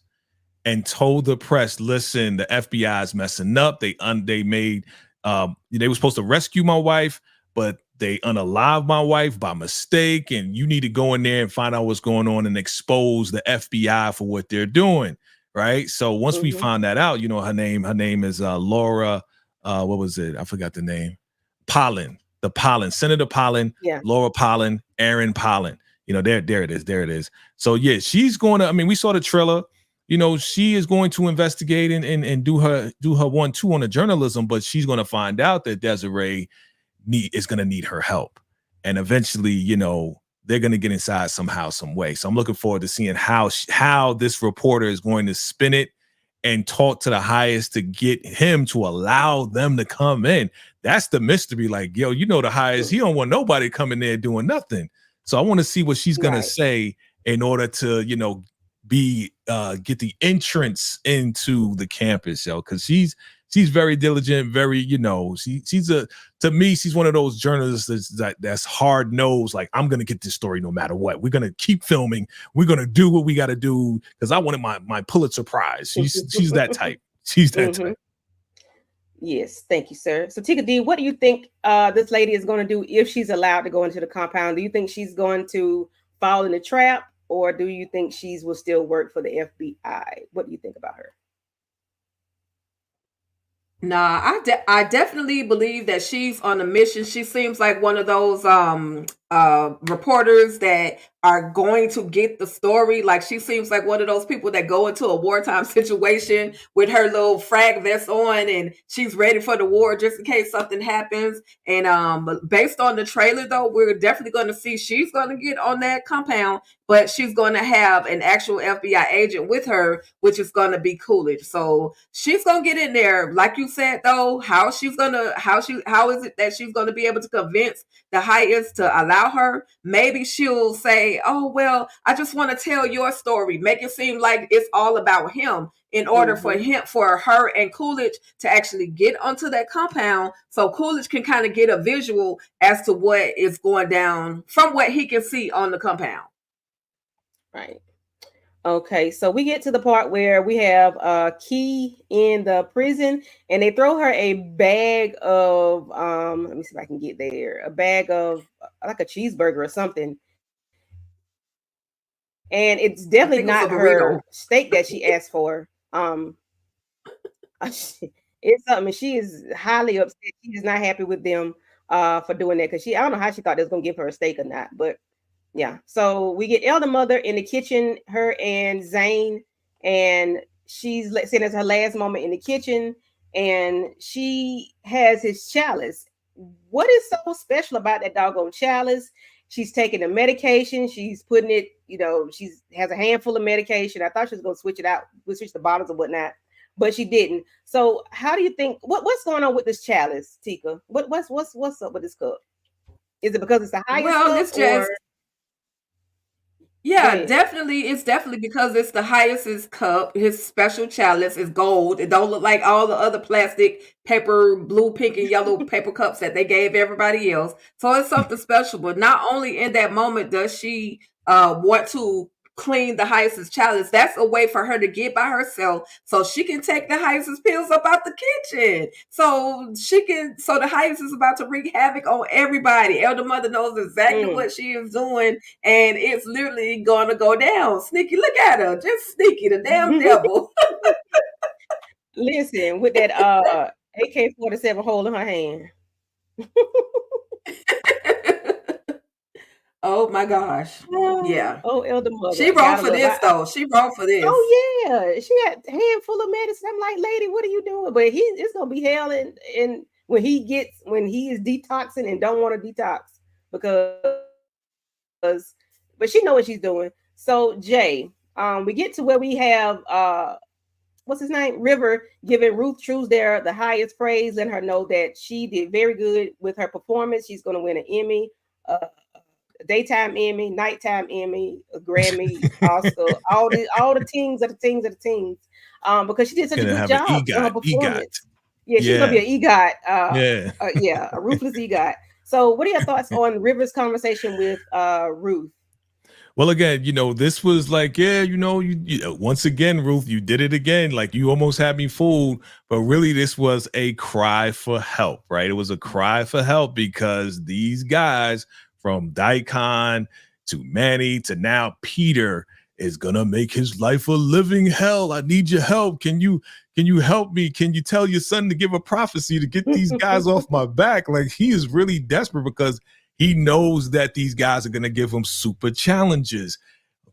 Speaker 2: and told the press, listen, the FBI is messing up. They made they were supposed to rescue my wife. but they unalive my wife by mistake, and you need to go in there and find out what's going on and expose the FBI for what they're doing, right? So once we found that out, you know, her name is Laura, what was it? I forgot the name. Senator Pollen, Laura Pollen, Aaron Pollen. You know, there it is. So yeah, she's going to, I mean, we saw the trailer. You know, she is going to investigate and do her 1-2 on the journalism, but she's going to find out that Desiree is going to need her help. And eventually, you know, they're going to get inside somehow, some way. So I'm looking forward to seeing how this reporter is going to spin it and talk to the highest to get him to allow them to come in. That's the mystery. Like, yo, you know, the highest, he don't want nobody coming there doing nothing. So I want to see what she's going to say in order to, you know, get the entrance into the campus, yo, because she's very diligent, very, you know, to me, she's one of those journalists that's hard nosed. Like, I'm gonna get this story no matter what. We're gonna keep filming. We're gonna do what we got to do because I wanted my Pulitzer Prize. She's that type. She's that type.
Speaker 4: Yes, thank you, sir. So Tika D, what do you think this lady is going to do if she's allowed to go into the compound? Do you think she's going to fall in the trap, or do you think she will still work for the FBI? What do you think about her?
Speaker 3: Nah, I definitely believe that she's on a mission. She seems like one of those reporters that are going to get the story. Like, she seems like one of those people that go into a wartime situation with her little frag vest on, and she's ready for the war just in case something happens. And based on the trailer, though, we're definitely going to see she's going to get on that compound, but she's going to have an actual FBI agent with her, which is going to be Coolidge. So she's going to get in there. Like you said, though, how is it that she's going to be able to convince the highest to allow her? Maybe she'll say, oh, well, I just want to tell your story. Make it seem like it's all about him in order for her and Coolidge to actually get onto that compound, so Coolidge can kind of get a visual as to what is going down from what he can see on the compound.
Speaker 4: Right. Okay, so we get to the part where we have Key in the prison, and they throw her a bag of let me see if I can get there. A bag of like a cheeseburger or something. And it's definitely not her steak that she asked for. It's something. She is highly upset. She is not happy with them for doing that, because I don't know how she thought they was gonna give her a steak or not, but yeah. So we get Elder Mother in the kitchen, her and Zane, and she's saying it's her last moment in the kitchen, and she has his chalice. What is so special about that doggone chalice? She's taking the medication. She's putting it, you know, she has a handful of medication. I thought she was going to switch it out, switch the bottles or whatnot, but she didn't. So how do you think, what's going on with this chalice, Tika? What's up with this cup? Is it because it's the highest cup?
Speaker 3: It's just, yeah, definitely. It's definitely because it's the highest cup. His special chalice is gold. It don't look like all the other plastic paper, blue, pink, and yellow paper cups that they gave everybody else. So it's something special. But not only in that moment does she want to clean the highest chalice, that's a way for her to get by herself so she can take the highest pills up out the kitchen. So the highest is about to wreak havoc on everybody. Elder Mother knows exactly what she is doing, and it's literally gonna go down. Sneaky, look at her, just sneaky, the damn devil.
Speaker 4: Listen, with that AK-47 holding her hand.
Speaker 3: Oh my gosh. Yeah.
Speaker 4: Oh, Elder Mother.
Speaker 3: She wrote for this, though. She wrote for this.
Speaker 4: Oh, yeah. She had a handful of medicine. I'm like, lady, what are you doing? But it's going to be hell and when he is detoxing and don't want to detox but she knows what she's doing. So, Jay, we get to where we have, what's his name? River giving Ruth Truesdale the highest praise, letting her know that she did very good with her performance. She's going to win an Emmy, daytime Emmy, nighttime Emmy, a Grammy, Oscar, all the teams of the teams, because she did such a good job on her performance. Yeah, she's gonna be an EGOT. A ruthless EGOT. So, what are your thoughts on River's conversation with Ruth?
Speaker 2: Well, again, this was like, yeah, you once again, Ruth, you did it again. Like you almost had me fooled, but really this was a cry for help, right? It was a cry for help because these guys from Daikon to Manny to now Peter is gonna make his life a living hell. I need your help. Can you help me? Can you tell your son to give a prophecy to get these guys off my back? Like he is really desperate because he knows that these guys are going to give him super challenges.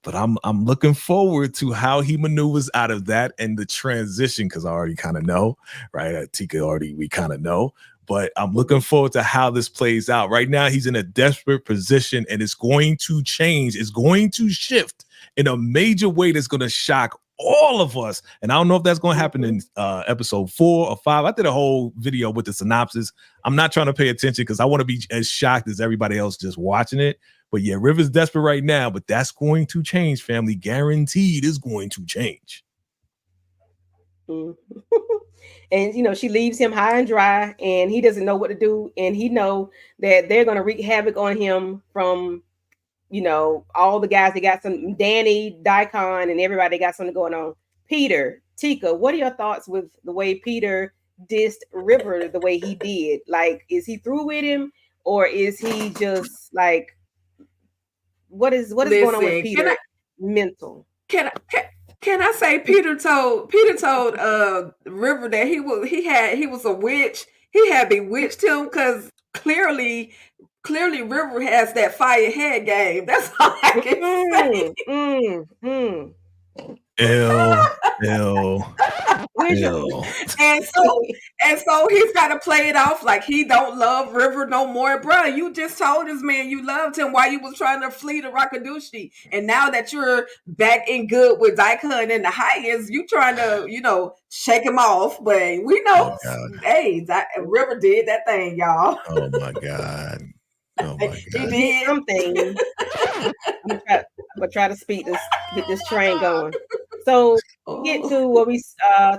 Speaker 2: But I'm looking forward to how he maneuvers out of that and the transition, because I already kind of know, right? We kind of know. But I'm looking forward to how this plays out. Right now, he's in a desperate position, and it's going to change. It's going to shift in a major way that's going to shock all of us. And I don't know if that's going to happen in episode 4 or 5. I did a whole video with the synopsis. I'm not trying to pay attention because I want to be as shocked as everybody else just watching it. But yeah, River's desperate right now, but that's going to change, family. Guaranteed is going to change.
Speaker 4: And she leaves him high and dry, and he doesn't know what to do, and he know that they're going to wreak havoc on him from all the guys. They got some Danny, Daikon, and everybody got something going on. Peter, Tika, what are your thoughts with the way Peter dissed River the way he did? Like, is he through with him, or is he just like, what is going on with Peter? Mental.
Speaker 3: Can I say Peter told River that he was a witch. He had bewitched him because clearly River has that fire head game. That's all I can say.
Speaker 2: Ew.
Speaker 3: And so he's got to play it off like he don't love River no more, bro. You just told this man you loved him while you was trying to flee to Rakadushi, and now that you're back in good with Daikon and the highest, you trying to shake him off. But we know, River did that thing, y'all.
Speaker 2: Oh my god.
Speaker 3: He did
Speaker 4: something. I'm gonna try to get this train going. So we get to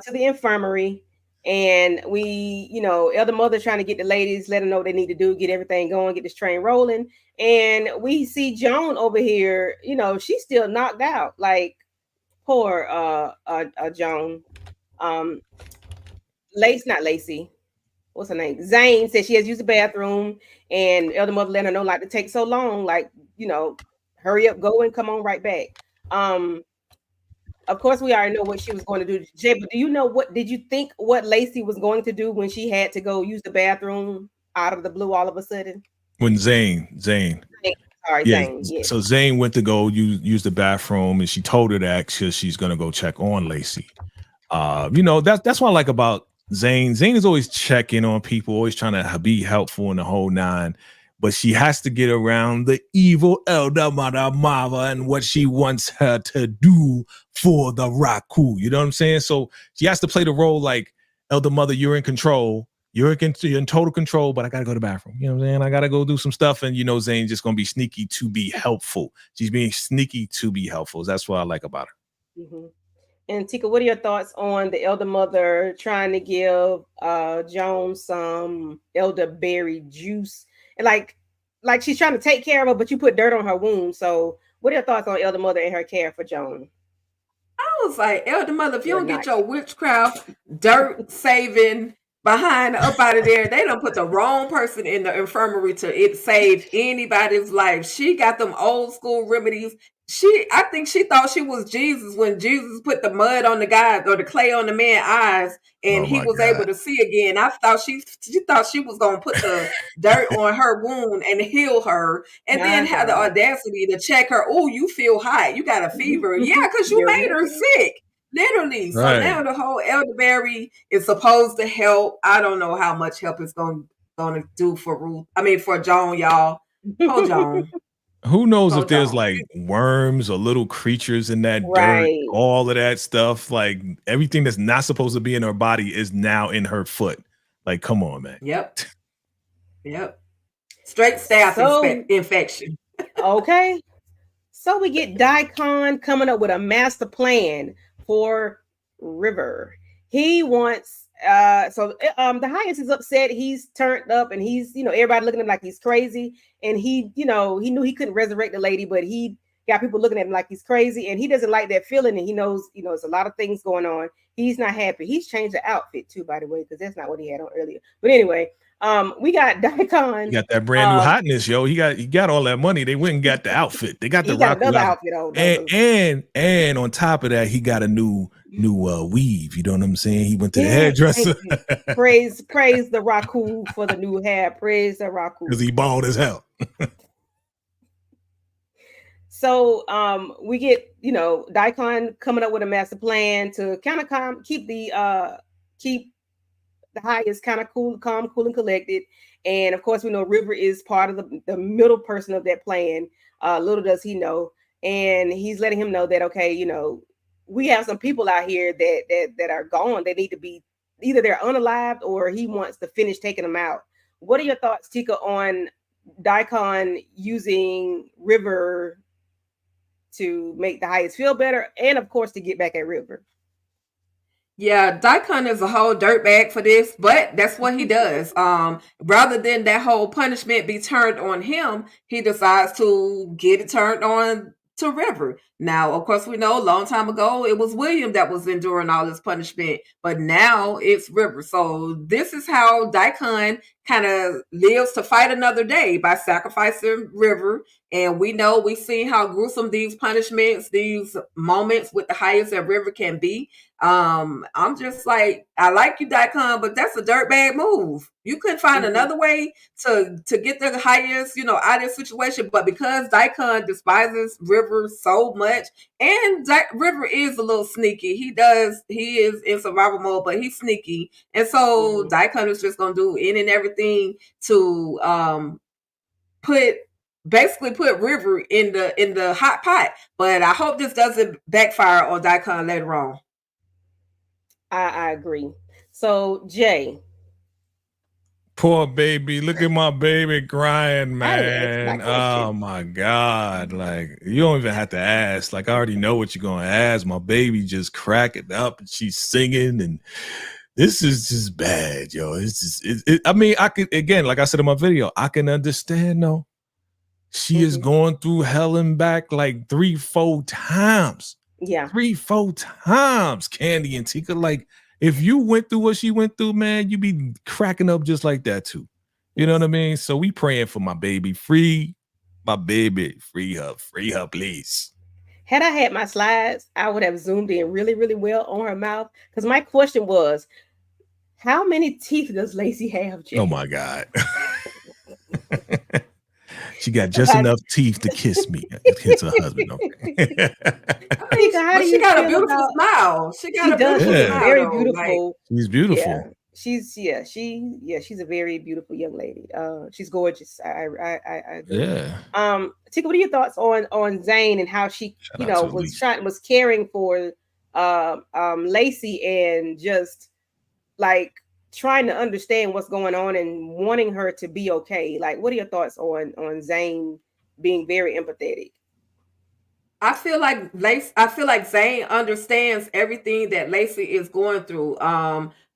Speaker 4: to the infirmary, and we, Elder Mother trying to get the ladies, let them know what they need to do, get everything going, get this train rolling. And we see Joan over here, she's still knocked out. Like, poor Joan. Not Lacey. What's her name? Zane said she has used the bathroom, and Elder Mother let her know, like, to take so long, like, hurry up, go and come on right back. Of course, we already know what she was going to do. Jay, but did you think what Lacey was going to do when she had to go use the bathroom out of the blue all of a sudden?
Speaker 2: When Zane.
Speaker 4: Sorry,
Speaker 2: yeah.
Speaker 4: Zane. Yeah.
Speaker 2: So Zane went to go use the bathroom, and she told her that because she's going to go check on Lacey. That's what I like about Zane. Zane is always checking on people, always trying to be helpful in the whole nine. But she has to get around the evil Elder Mother Mava and what she wants her to do for the Raku. You know what I'm saying? So she has to play the role like, Elder Mother, you're in control. You're in total control, but I got to go to the bathroom. You know what I'm saying? I got to go do some stuff. And, Zane's just going to be sneaky to be helpful. She's being sneaky to be helpful. That's what I like about her.
Speaker 4: Mm-hmm. And Tika, what are your thoughts on the Elder Mother trying to give Joan some elderberry juice? And like she's trying to take care of her, but you put dirt on her wound. So what are your thoughts on Elder Mother and her care for Joan?
Speaker 3: I was like, Elder Mother, if you don't get your witchcraft dirt saving behind up out of there, they don't put the wrong person in the infirmary to save anybody's life. She got them old school remedies. I think she thought she was Jesus when Jesus put the mud on the guy or the clay on the man's eyes, and he was able to see again. I thought she thought she was gonna put the dirt on her wound and heal her, and then had the audacity to check her. Oh, you feel hot? You got a fever? Yeah, because you made her sick. Literally. So now the whole elderberry is supposed to help. I don't know how much help it's going to do for Ruth. I mean, for Joan, y'all. Oh, Joan.
Speaker 2: Who knows if there's like worms or little creatures in that dirt, all of that stuff. Like everything that's not supposed to be in her body is now in her foot. Like, come on, man.
Speaker 3: Yep. Straight staph infection.
Speaker 4: Okay. So we get Daikon coming up with a master plan for River. He wants the highest is upset. He's turned up, and he's everybody looking at him like he's crazy. And he knew he couldn't resurrect the lady, but he got people looking at him like he's crazy, and he doesn't like that feeling, and he knows, there's a lot of things going on. He's not happy. He's changed the outfit too, by the way, because that's not what he had on earlier. But anyway, we got Daikon.
Speaker 2: He got that brand new hotness, yo. He got all that money. They went and got the outfit. They got the
Speaker 4: another outfit on.
Speaker 2: And on top of that, he got a new weave. You know what I'm saying? He went to the hairdresser.
Speaker 4: Praise the Raku for the new hair. Praise the Raku.
Speaker 2: Because he bald as hell.
Speaker 4: So we get, Daikon coming up with a master plan to kind of keep the highest kind of calm, cool, and collected. And of course, we know River is part of the middle person of that plan. Little does he know. And he's letting him know that, okay, we have some people out here that are gone. They need to be, either they're unalived or he wants to finish taking them out. What are your thoughts, Tika, on Daikon using River to make the highest feel better, and of course to get back at River?
Speaker 3: Yeah, Daikon is a whole dirtbag for this, but that's what he does. Rather than that whole punishment be turned on him, he decides to get it turned on to River. Now, of course, we know a long time ago it was William that was enduring all this punishment, but now it's River. So this is how Daikon kind of lives to fight another day, by sacrificing River. And we know, we've seen how gruesome these punishments, these moments with the highest that River can be. I'm just like, I like you, Daikon, but that's a dirtbag move. You couldn't find another way to get the highest, out of this situation. But because Daikon despises River so much, and River is a little sneaky. He is in survival mode, but he's sneaky. And so Daikon is just gonna do any and everything to put River in the hot pot. But I hope this doesn't backfire on Daikon later on.
Speaker 4: I agree. So Jay,
Speaker 2: poor baby, look at my baby crying, man. Oh my God. Like, you don't even have to ask. Like, I already know what you're gonna ask. My baby just cracking up and she's singing, and this is just bad, yo. It's just I mean, I could, again, like I said in my video, I can understand though. She is going through hell and back like 3-4 times.
Speaker 4: Yeah.
Speaker 2: 3-4 times, Candy and Tika. Like, if you went through what she went through, man, you be cracking up just like that too. You know what I mean? So we praying for my baby. Free my baby. Free her, please.
Speaker 4: Had I had my slides, I would have zoomed in really, really well on her mouth. Because my question was, how many teeth does Lacey have, Jay?
Speaker 2: Oh my God. She got just enough teeth to kiss me. Kiss her husband. Okay.
Speaker 3: She got a beautiful smile. She got a beautiful smile.
Speaker 4: Very beautiful.
Speaker 2: Like, she's beautiful.
Speaker 4: Yeah. She's a very beautiful young lady. She's gorgeous. I agree.
Speaker 2: Yeah.
Speaker 4: Tika, what are your thoughts on Zane and how she, was caring for Lacey and just like trying to understand what's going on and wanting her to be okay? Like, what are your thoughts on Zane being very empathetic?
Speaker 3: I feel like Zane understands everything that Lacey is going through.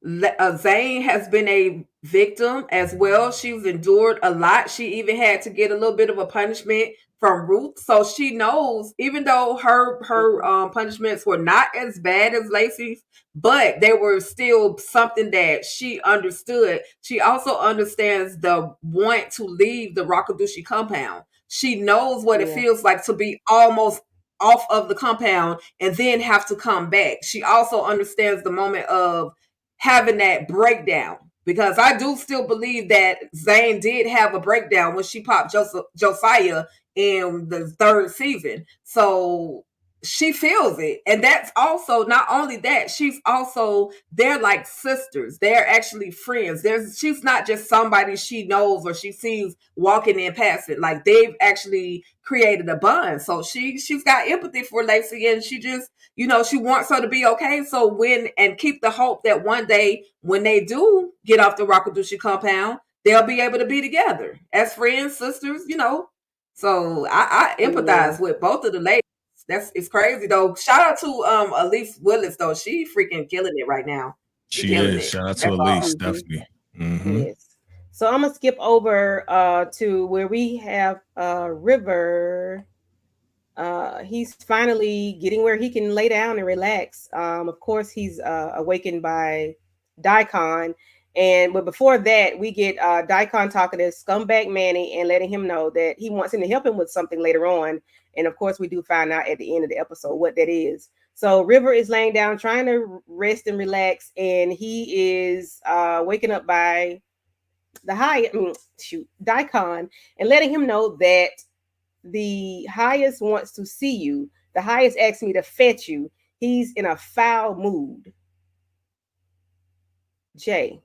Speaker 3: Zane has been a victim as well. She's endured a lot. She even had to get a little bit of a punishment from Ruth. So she knows, even though her punishments were not as bad as Lacey's, but they were still something that she understood. She also understands the want to leave the Rakadushi compound. She knows what it feels like to be almost off of the compound and then have to come back. She also understands the moment of having that breakdown, because I do still believe that Zane did have a breakdown when she popped Josiah in the 3rd season. So she feels it. And that's also, not only that, they're like sisters. They're actually friends. She's not just somebody she knows or she sees walking in passing. Like, they've actually created a bond. So she's got empathy for Lacey, and she just, she wants her to be okay. So and keep the hope that one day when they do get off the Rakadushi compound, they'll be able to be together as friends, sisters, So I empathize with both of the ladies. It's crazy though. Shout out to Elise Willis though. She freaking killing it right now.
Speaker 2: She is. Shout out to Elise, definitely. Mm-hmm.
Speaker 4: Yes. So I'm gonna skip over to where we have River. he's finally getting where he can lay down and relax. Of course, he's awakened by Daikon. But before that, we get Daikon talking to scumbag Manny and letting him know that he wants him to help him with something later on. And of course, we do find out at the end of the episode what that is. So River is laying down, trying to rest and relax, and he is waking up by Daikon, and letting him know that the highest wants to see you. The highest asked me to fetch you. He's in a foul mood. Jay,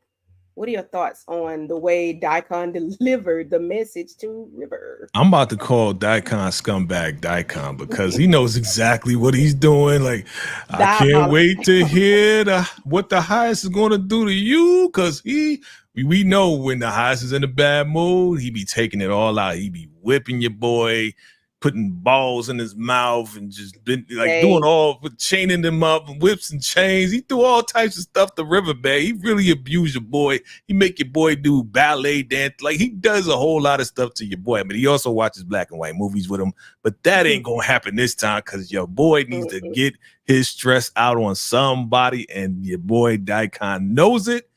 Speaker 4: what are your thoughts on the way Daikon delivered the message to River?
Speaker 2: I'm about to call Daikon scumbag Daikon because he knows exactly what he's doing. Like, I can't wait to hear what the highest is going to do to you, because we know when the highest is in a bad mood, he be taking it all out. He be whipping your boy, putting balls in his mouth, and just been like doing all, chaining them up, whips and chains. He do all types of stuff to River, man. He really abused your boy. He make your boy do ballet dance. Like, he does a whole lot of stuff to your boy. I mean, he also watches black and white movies with him, but that ain't gonna happen this time, because your boy needs to get his stress out on somebody, and your boy Daikon knows it.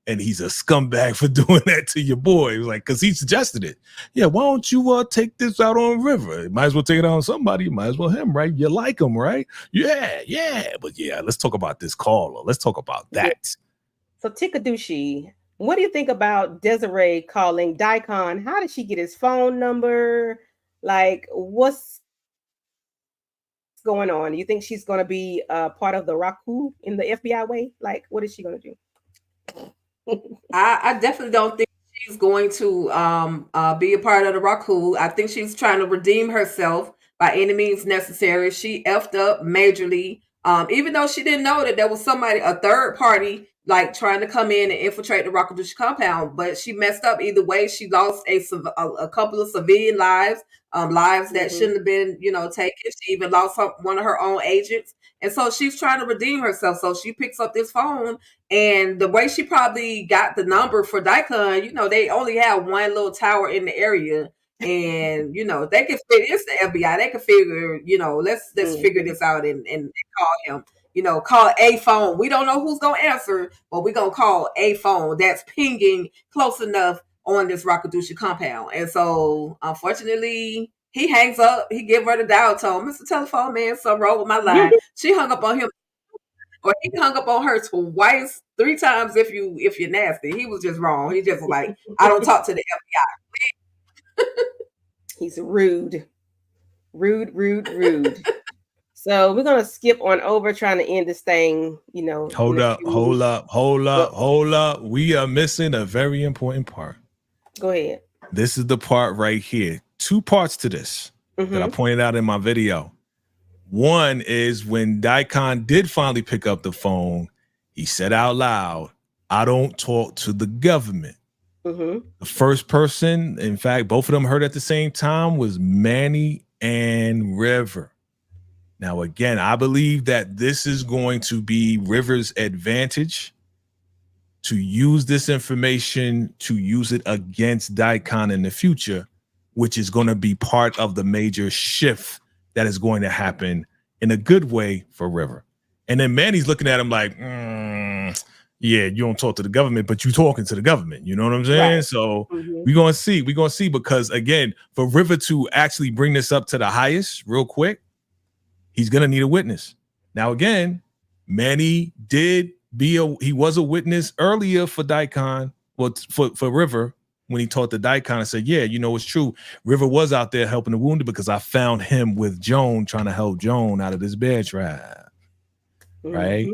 Speaker 2: And he's a scumbag for doing that to your boy. Like, because he suggested it. Yeah, why don't you take this out on River? Might as well take it out on somebody. Might as well him, right? You like him, right? Yeah. But yeah, let's talk about this caller. Let's talk about that.
Speaker 4: Yeah. So Tikadushi, what do you think about Desiree calling Daikon? How did she get his phone number? Like, what's going on? Do you think she's going to be part of the Raku in the FBI way? Like, what is she going to do?
Speaker 3: I definitely don't think she's going to be a part of the Raku. I think she's trying to redeem herself by any means necessary. She effed up majorly, even though she didn't know that there was somebody, a third party, like trying to come in and infiltrate the Rakadushi compound. But she messed up either way. She lost a couple of civilian lives, lives that shouldn't have been, taken. She even lost one of her own agents. And so she's trying to redeem herself. So she picks up this phone, and the way she probably got the number for Daikon, they only have one little tower in the area. And, they can figure, it's the FBI. They can figure, let's figure this out and call him. Call a phone. We don't know who's going to answer, but we're going to call a phone that's pinging close enough on this Rakadushi compound. And so, unfortunately, he hangs up. He give her the dial tone. Mr. Telephone Man, something wrong with my line. She hung up on him, or he hung up on her twice, 3 times if you're nasty. He was just wrong. He just like, I don't talk to the FBI.
Speaker 4: He's rude. Rude. So we're gonna skip on over, trying to end this thing.
Speaker 2: Hold up. We are missing a very important part.
Speaker 4: Go ahead.
Speaker 2: This is the part right here. 2 parts to this that I pointed out in my video. One is when Daikon did finally pick up the phone, he said out loud, "I don't talk to the government." The first person, in fact, both of them heard at the same time, was Manny and River. Now, again, I believe that this is going to be River's advantage to use this information, to use it against Daikon in the future, which is going to be part of the major shift that is going to happen in a good way for River. And then Manny's looking at him like, yeah, you don't talk to the government, but you talking to the government. You know what I'm saying? Right. So we're going to see, because again, for River to actually bring this up to the highest real quick, he's going to need a witness. Now, again, Manny he was a witness earlier for Daikon, well, for River, when he talked to Daikon and said, yeah, it's true. River was out there helping the wounded because I found him with Joan, trying to help Joan out of this bear trap. Right?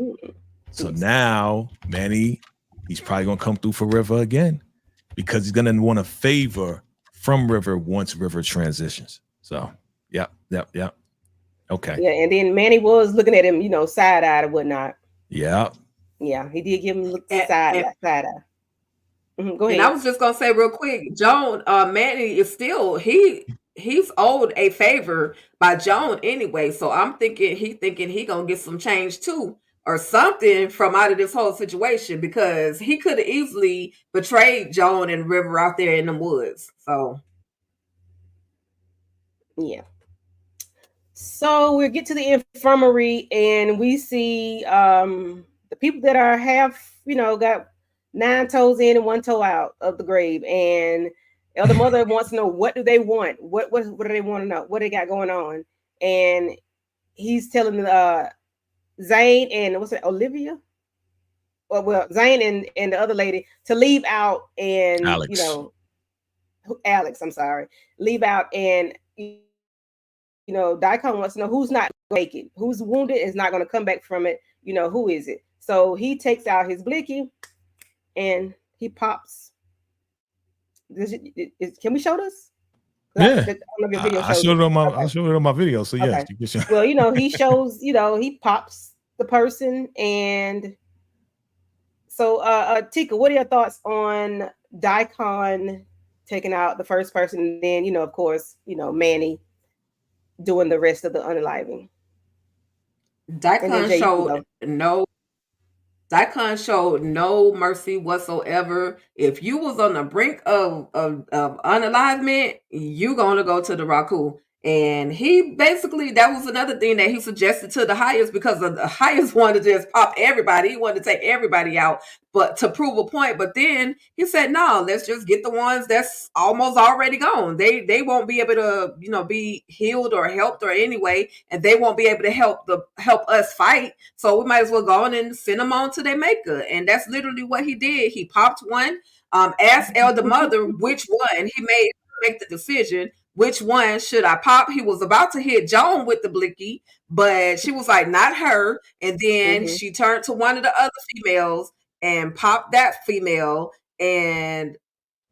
Speaker 2: So now Manny, he's probably going to come through for River again, because he's going to want a favor from River once River transitions. So, yep. Okay.
Speaker 4: Yeah, and then Manny was looking at him, side-eyed or whatnot.
Speaker 2: Yeah.
Speaker 4: Yeah, he did give him side-eye. Go ahead.
Speaker 3: And I was just going to say real quick, Joan, Manny is still, he's owed a favor by Joan anyway. So I'm thinking he going to get some change too, or something from out of this whole situation, because he could have easily betrayed Joan and River out there in the woods. So.
Speaker 4: Yeah. So we get to the infirmary and we see the people that are half, got 9 toes in and 1 toe out of the grave. And the other mother wants to know, what do they want? What do they want to know? What they got going on? And he's telling Zane and what's it, Olivia? Well, Zane and the other lady to leave out and
Speaker 2: Alex.
Speaker 4: Alex, I'm sorry, leave out and Daikon wants to know who's not make it, who's wounded is not going to come back from it. Who is it? So he takes out his blicky and he pops. Can we show this?
Speaker 2: Yeah, I showed it on my video. So yes,
Speaker 4: okay. Well, he shows. He pops the person, and so Tika, what are your thoughts on Daikon taking out the first person, and then of course Manny doing the rest of the unaliving?
Speaker 3: Daikon showed no mercy whatsoever. If you was on the brink of unalivement, you gonna go to the Raku. And he basically, that was another thing that he suggested to the highest, because the highest wanted to just pop everybody. He wanted to take everybody out, but to prove a point. But then he said, no, let's just get the ones that's almost already gone. They won't be able to, be healed or helped or anyway, and they won't be able to help us fight. So we might as well go on and send them on to their maker. And that's literally what he did. He popped one, asked Elder Mother which one. He make the decision. Which one should I pop? He was about to hit Joan with the blicky, but she was like, not her. And then she turned to one of the other females and popped that female. And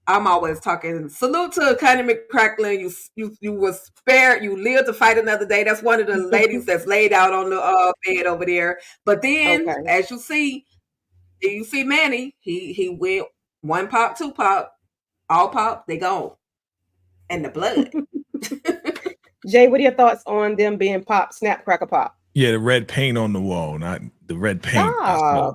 Speaker 3: I'm always talking. Salute to Connie McCracklin. You was spared. You lived to fight another day. That's one of the ladies that's laid out on the bed over there. But then, as you see Manny. He went 1 pop, 2 pop, all pop. They gone. And the blood.
Speaker 4: Jay, what are your thoughts on them being pop, snap, cracker, pop?
Speaker 2: Yeah, the red paint on the wall, not the red paint.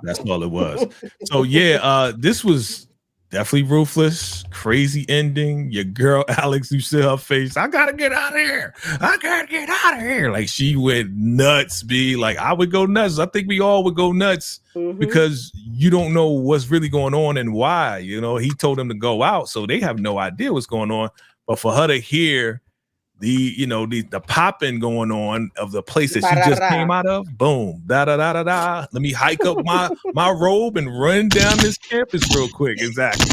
Speaker 2: That's all it was. So yeah, this was definitely ruthless, crazy ending. Your girl Alex, you see her face. I gotta get out of here. I gotta get out of here. Like she went nuts. Like I would go nuts. I think we all would go nuts because you don't know what's really going on and why. He told them to go out, so they have no idea what's going on. But for her to hear the popping going on of the place that she just came out of, boom, da da da da da. Let me hike up my robe and run down this campus real quick. Exactly.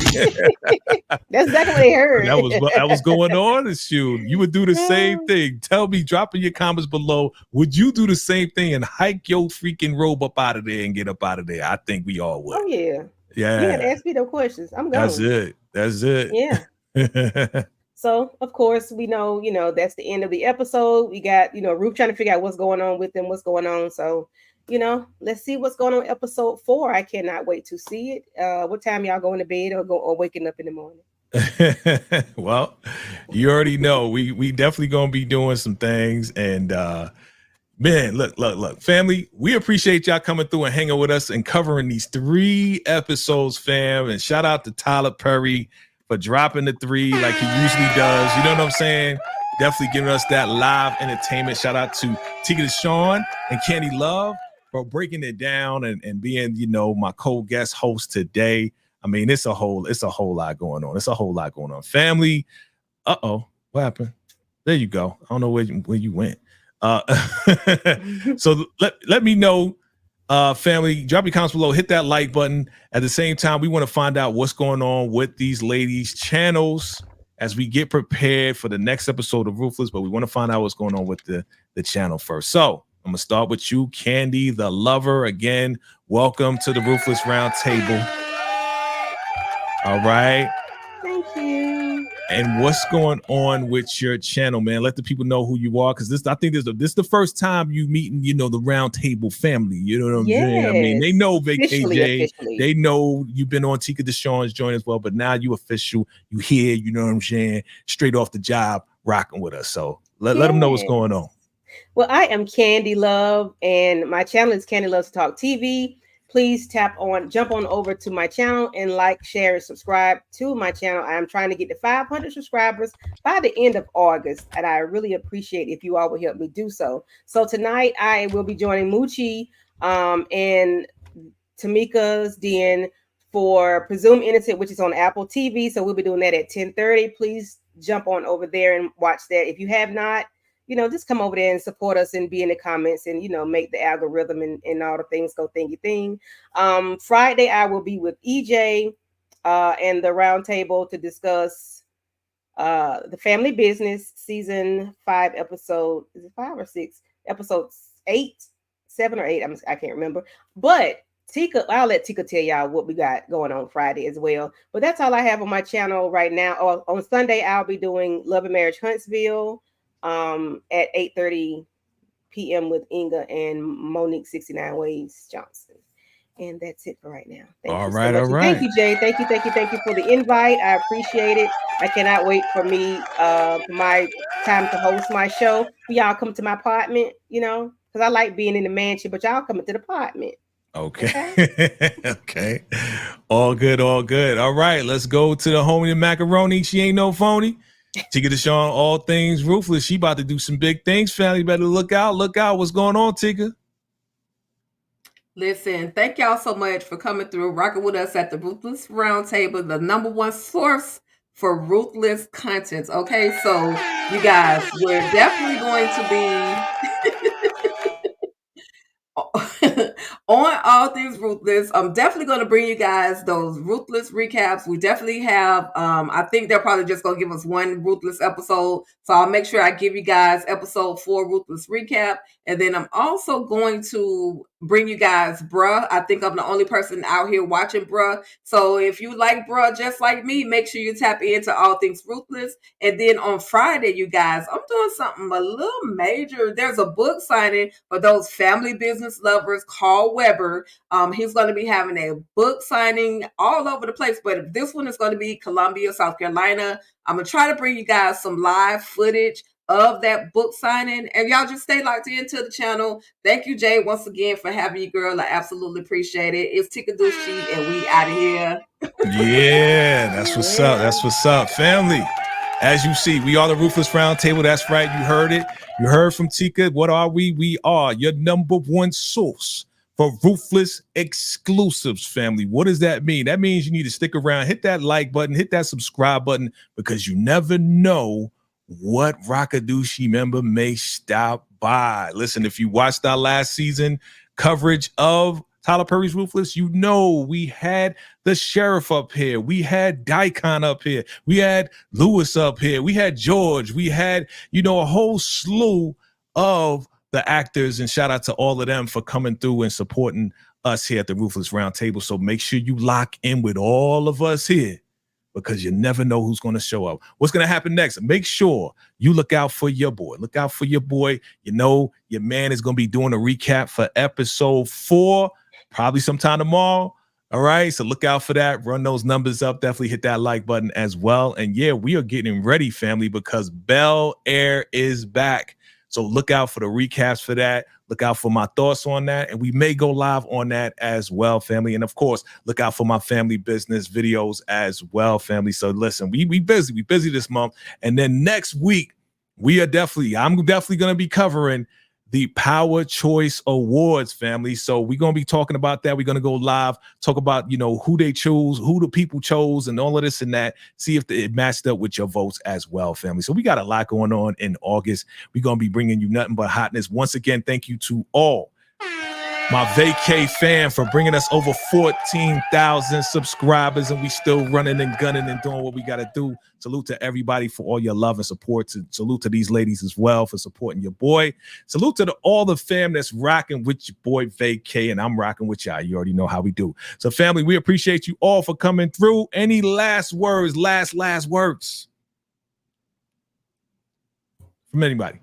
Speaker 4: That's exactly what I heard.
Speaker 2: That was going on. And shoot, you would do the same thing. Tell me, drop in your comments below. Would you do the same thing and hike your freaking robe up out of there and get up out of there? I think we all would.
Speaker 4: Oh yeah.
Speaker 2: Yeah.
Speaker 4: You gotta ask me those questions. I'm going.
Speaker 2: That's it.
Speaker 4: Yeah. So, of course, we know, that's the end of the episode. We got, Ruth trying to figure out what's going on with them, what's going on. So, let's see what's going on in episode 4. I cannot wait to see it. What time y'all going to bed or waking up in the morning?
Speaker 2: Well, you already know we definitely going to be doing some things. And man, look, family, we appreciate y'all coming through and hanging with us and covering these 3 episodes, fam. And shout out to Tyler Perry for dropping the 3 like he usually does. You know what I'm saying? Definitely giving us that live entertainment. Shout out to Tika Deshawn and Candy Love for breaking it down and being, my co-guest host today. I mean, it's a whole lot going on. It's a whole lot going on. Family, what happened? There you go. I don't know where you went. So let me know. Family, drop your comments below, hit that like button. At the same time, we want to find out what's going on with these ladies' channels as we get prepared for the next episode of Ruthless, but we want to find out what's going on with the channel first. So I'm going to start with you, Candy, the lover. Again, welcome to the Ruthless Roundtable. All right.
Speaker 4: Thank you.
Speaker 2: And what's going on with your channel, man? Let the people know who you are, because I think this is the first time you meeting, the Roundtable family. You know what I'm saying? I mean, they know VKJ, they know you've been on Tika Deshawn's joint as well, but now you official, you here, you know what I'm saying? Straight off the job, rocking with us. So let them know what's going on.
Speaker 4: Well, I am Candy Love, and my channel is Candy Loves Talk TV. please jump on over to my channel and like, share, and subscribe to my channel. I'm trying to get to 500 subscribers by the end of August, and I really appreciate if you all will help me do so. So tonight I will be joining Moochie and Tamika's Den for Presumed Innocent, which is on Apple TV. So we'll be doing that at 10:30. Please jump on over there and watch that. If you have not, just come over there and support us and be in the comments and, make the algorithm and all the things go thingy thing. Friday, I will be with EJ and the Roundtable to discuss the Family Business season 5 episode. Is it 5 or 6? Episode 8, 7 or 8. I can't remember. But Tika, I'll let Tika tell y'all what we got going on Friday as well. But that's all I have on my channel right now. On Sunday, I'll be doing Love and Marriage Huntsville at 8:30 p.m. with Inga and Monique 69 Ways Johnson. And that's it for right now. Thank you so much.
Speaker 2: All right.
Speaker 4: Thank you, Jay. Thank you for the invite. I appreciate it. I cannot wait for my time to host my show. Y'all come to my apartment, because I like being in the mansion, but y'all come to the apartment.
Speaker 2: Okay. Okay. All good. All right. Let's go to the homie and macaroni. She ain't no phony. Tika Deshawn, all things Ruthless. She about to do some big things, family. Better look out. What's going on, Tika?
Speaker 3: Listen, thank y'all so much for coming through, rocking with us at the Ruthless Roundtable, the number one source for Ruthless content. Okay, so you guys, we're definitely going to be on all things Ruthless. I'm definitely going to bring you guys those Ruthless recaps. We definitely have, I think they're probably just going to give us one Ruthless episode. So I'll make sure I give you guys episode 4 Ruthless recap. And then I'm also going to bring you guys Bruh. I think I'm the only person out here watching Bruh. So if you like Bruh just like me, make sure you tap into all things Ruthless. And then on Friday, you guys, I'm doing something a little major. There's a book signing for those family business lovers. Carl Weber. He's going to be having a book signing all over the place, but this one is going to be Columbia, South Carolina. I'm going to try to bring you guys some live footage of that book signing, and y'all just stay locked into the channel. Thank you, Jay, once again for having you, girl. I absolutely appreciate it. It's Tika Dushi, and we out of here.
Speaker 2: Yeah, that's what's up. That's what's up, family. As you see, we are the Ruthless Roundtable. That's right. You heard it. You heard from Tika. What are we? We are your number one source for Ruthless exclusives, family. What does that mean? That means you need to stick around, hit that like button, hit that subscribe button, because you never know what Rockadushi member may stop by. Listen, if you watched our last season coverage of Tyler Perry's Ruthless, you know we had the sheriff up here. We had Daikon up here. We had Lewis up here. We had George. We had, a whole slew of the actors, and shout out to all of them for coming through and supporting us here at the Ruthless Roundtable. So make sure you lock in with all of us here, because you never know who's going to show up. What's going to happen next? Make sure you look out for your boy. Look out for your boy. Your man is going to be doing a recap for episode 4, probably sometime tomorrow. All right, so look out for that. Run those numbers up. Definitely hit that like button as well. And yeah, we are getting ready, family, because Bel Air is back. So look out for the recaps for that. Look out for my thoughts on that. And we may go live on that as well, family. And of course, look out for my family business videos as well, family. So listen, we busy. We busy this month. And then next week, I'm definitely going to be covering the Power Choice Awards, family. So we're going to be talking about that. We're going to go live, talk about, who they chose, who the people chose, and all of this and that. See if it matched up with your votes as well, family. So we got a lot going on in August. We're going to be bringing you nothing but hotness. Once again, thank you to all my vacay fan for bringing us over 14,000 subscribers, and we still running and gunning and doing what we got to do. Salute to everybody for all your love and support. Salute to these ladies as well for supporting your boy. Salute to all the fam that's rocking with your boy vacay, and I'm rocking with y'all. You already know how we do. So family, we appreciate you all for coming through. Any last words, last words from anybody?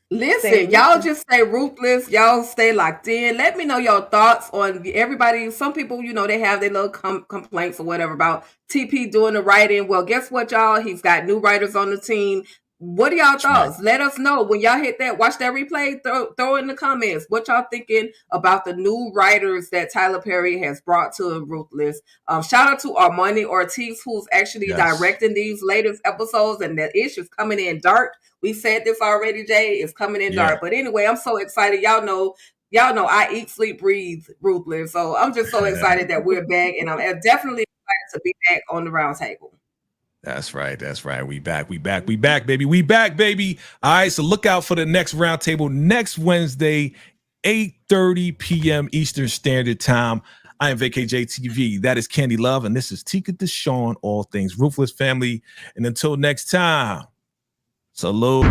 Speaker 3: Listen, y'all just stay ruthless. Y'all stay locked in. Let me know your thoughts on everybody. Some people, they have their little complaints or whatever about TP doing the writing. Well, guess what, y'all? He's got new writers on the team. What are y'all thoughts? Right. Let us know when y'all hit that. Watch that replay. Throw in the comments what y'all thinking about the new writers that Tyler Perry has brought to Ruthless. Shout out to Armani Ortiz, who's actually directing these latest episodes, and the issue's coming in dark. We said this already, Jay. It's coming in dark. But anyway, I'm so excited. Y'all know I eat, sleep, breathe Ruthless. So I'm just so excited that we're back, and I'm definitely excited to be back on the Roundtable.
Speaker 2: That's right. We back, baby. We back, baby. All right, so look out for the next Roundtable next Wednesday, 8:30 p.m. Eastern Standard Time. I am VKJTV. That is Candy Love, and this is Tika Deshawn, all things Ruthless family. And until next time, salute.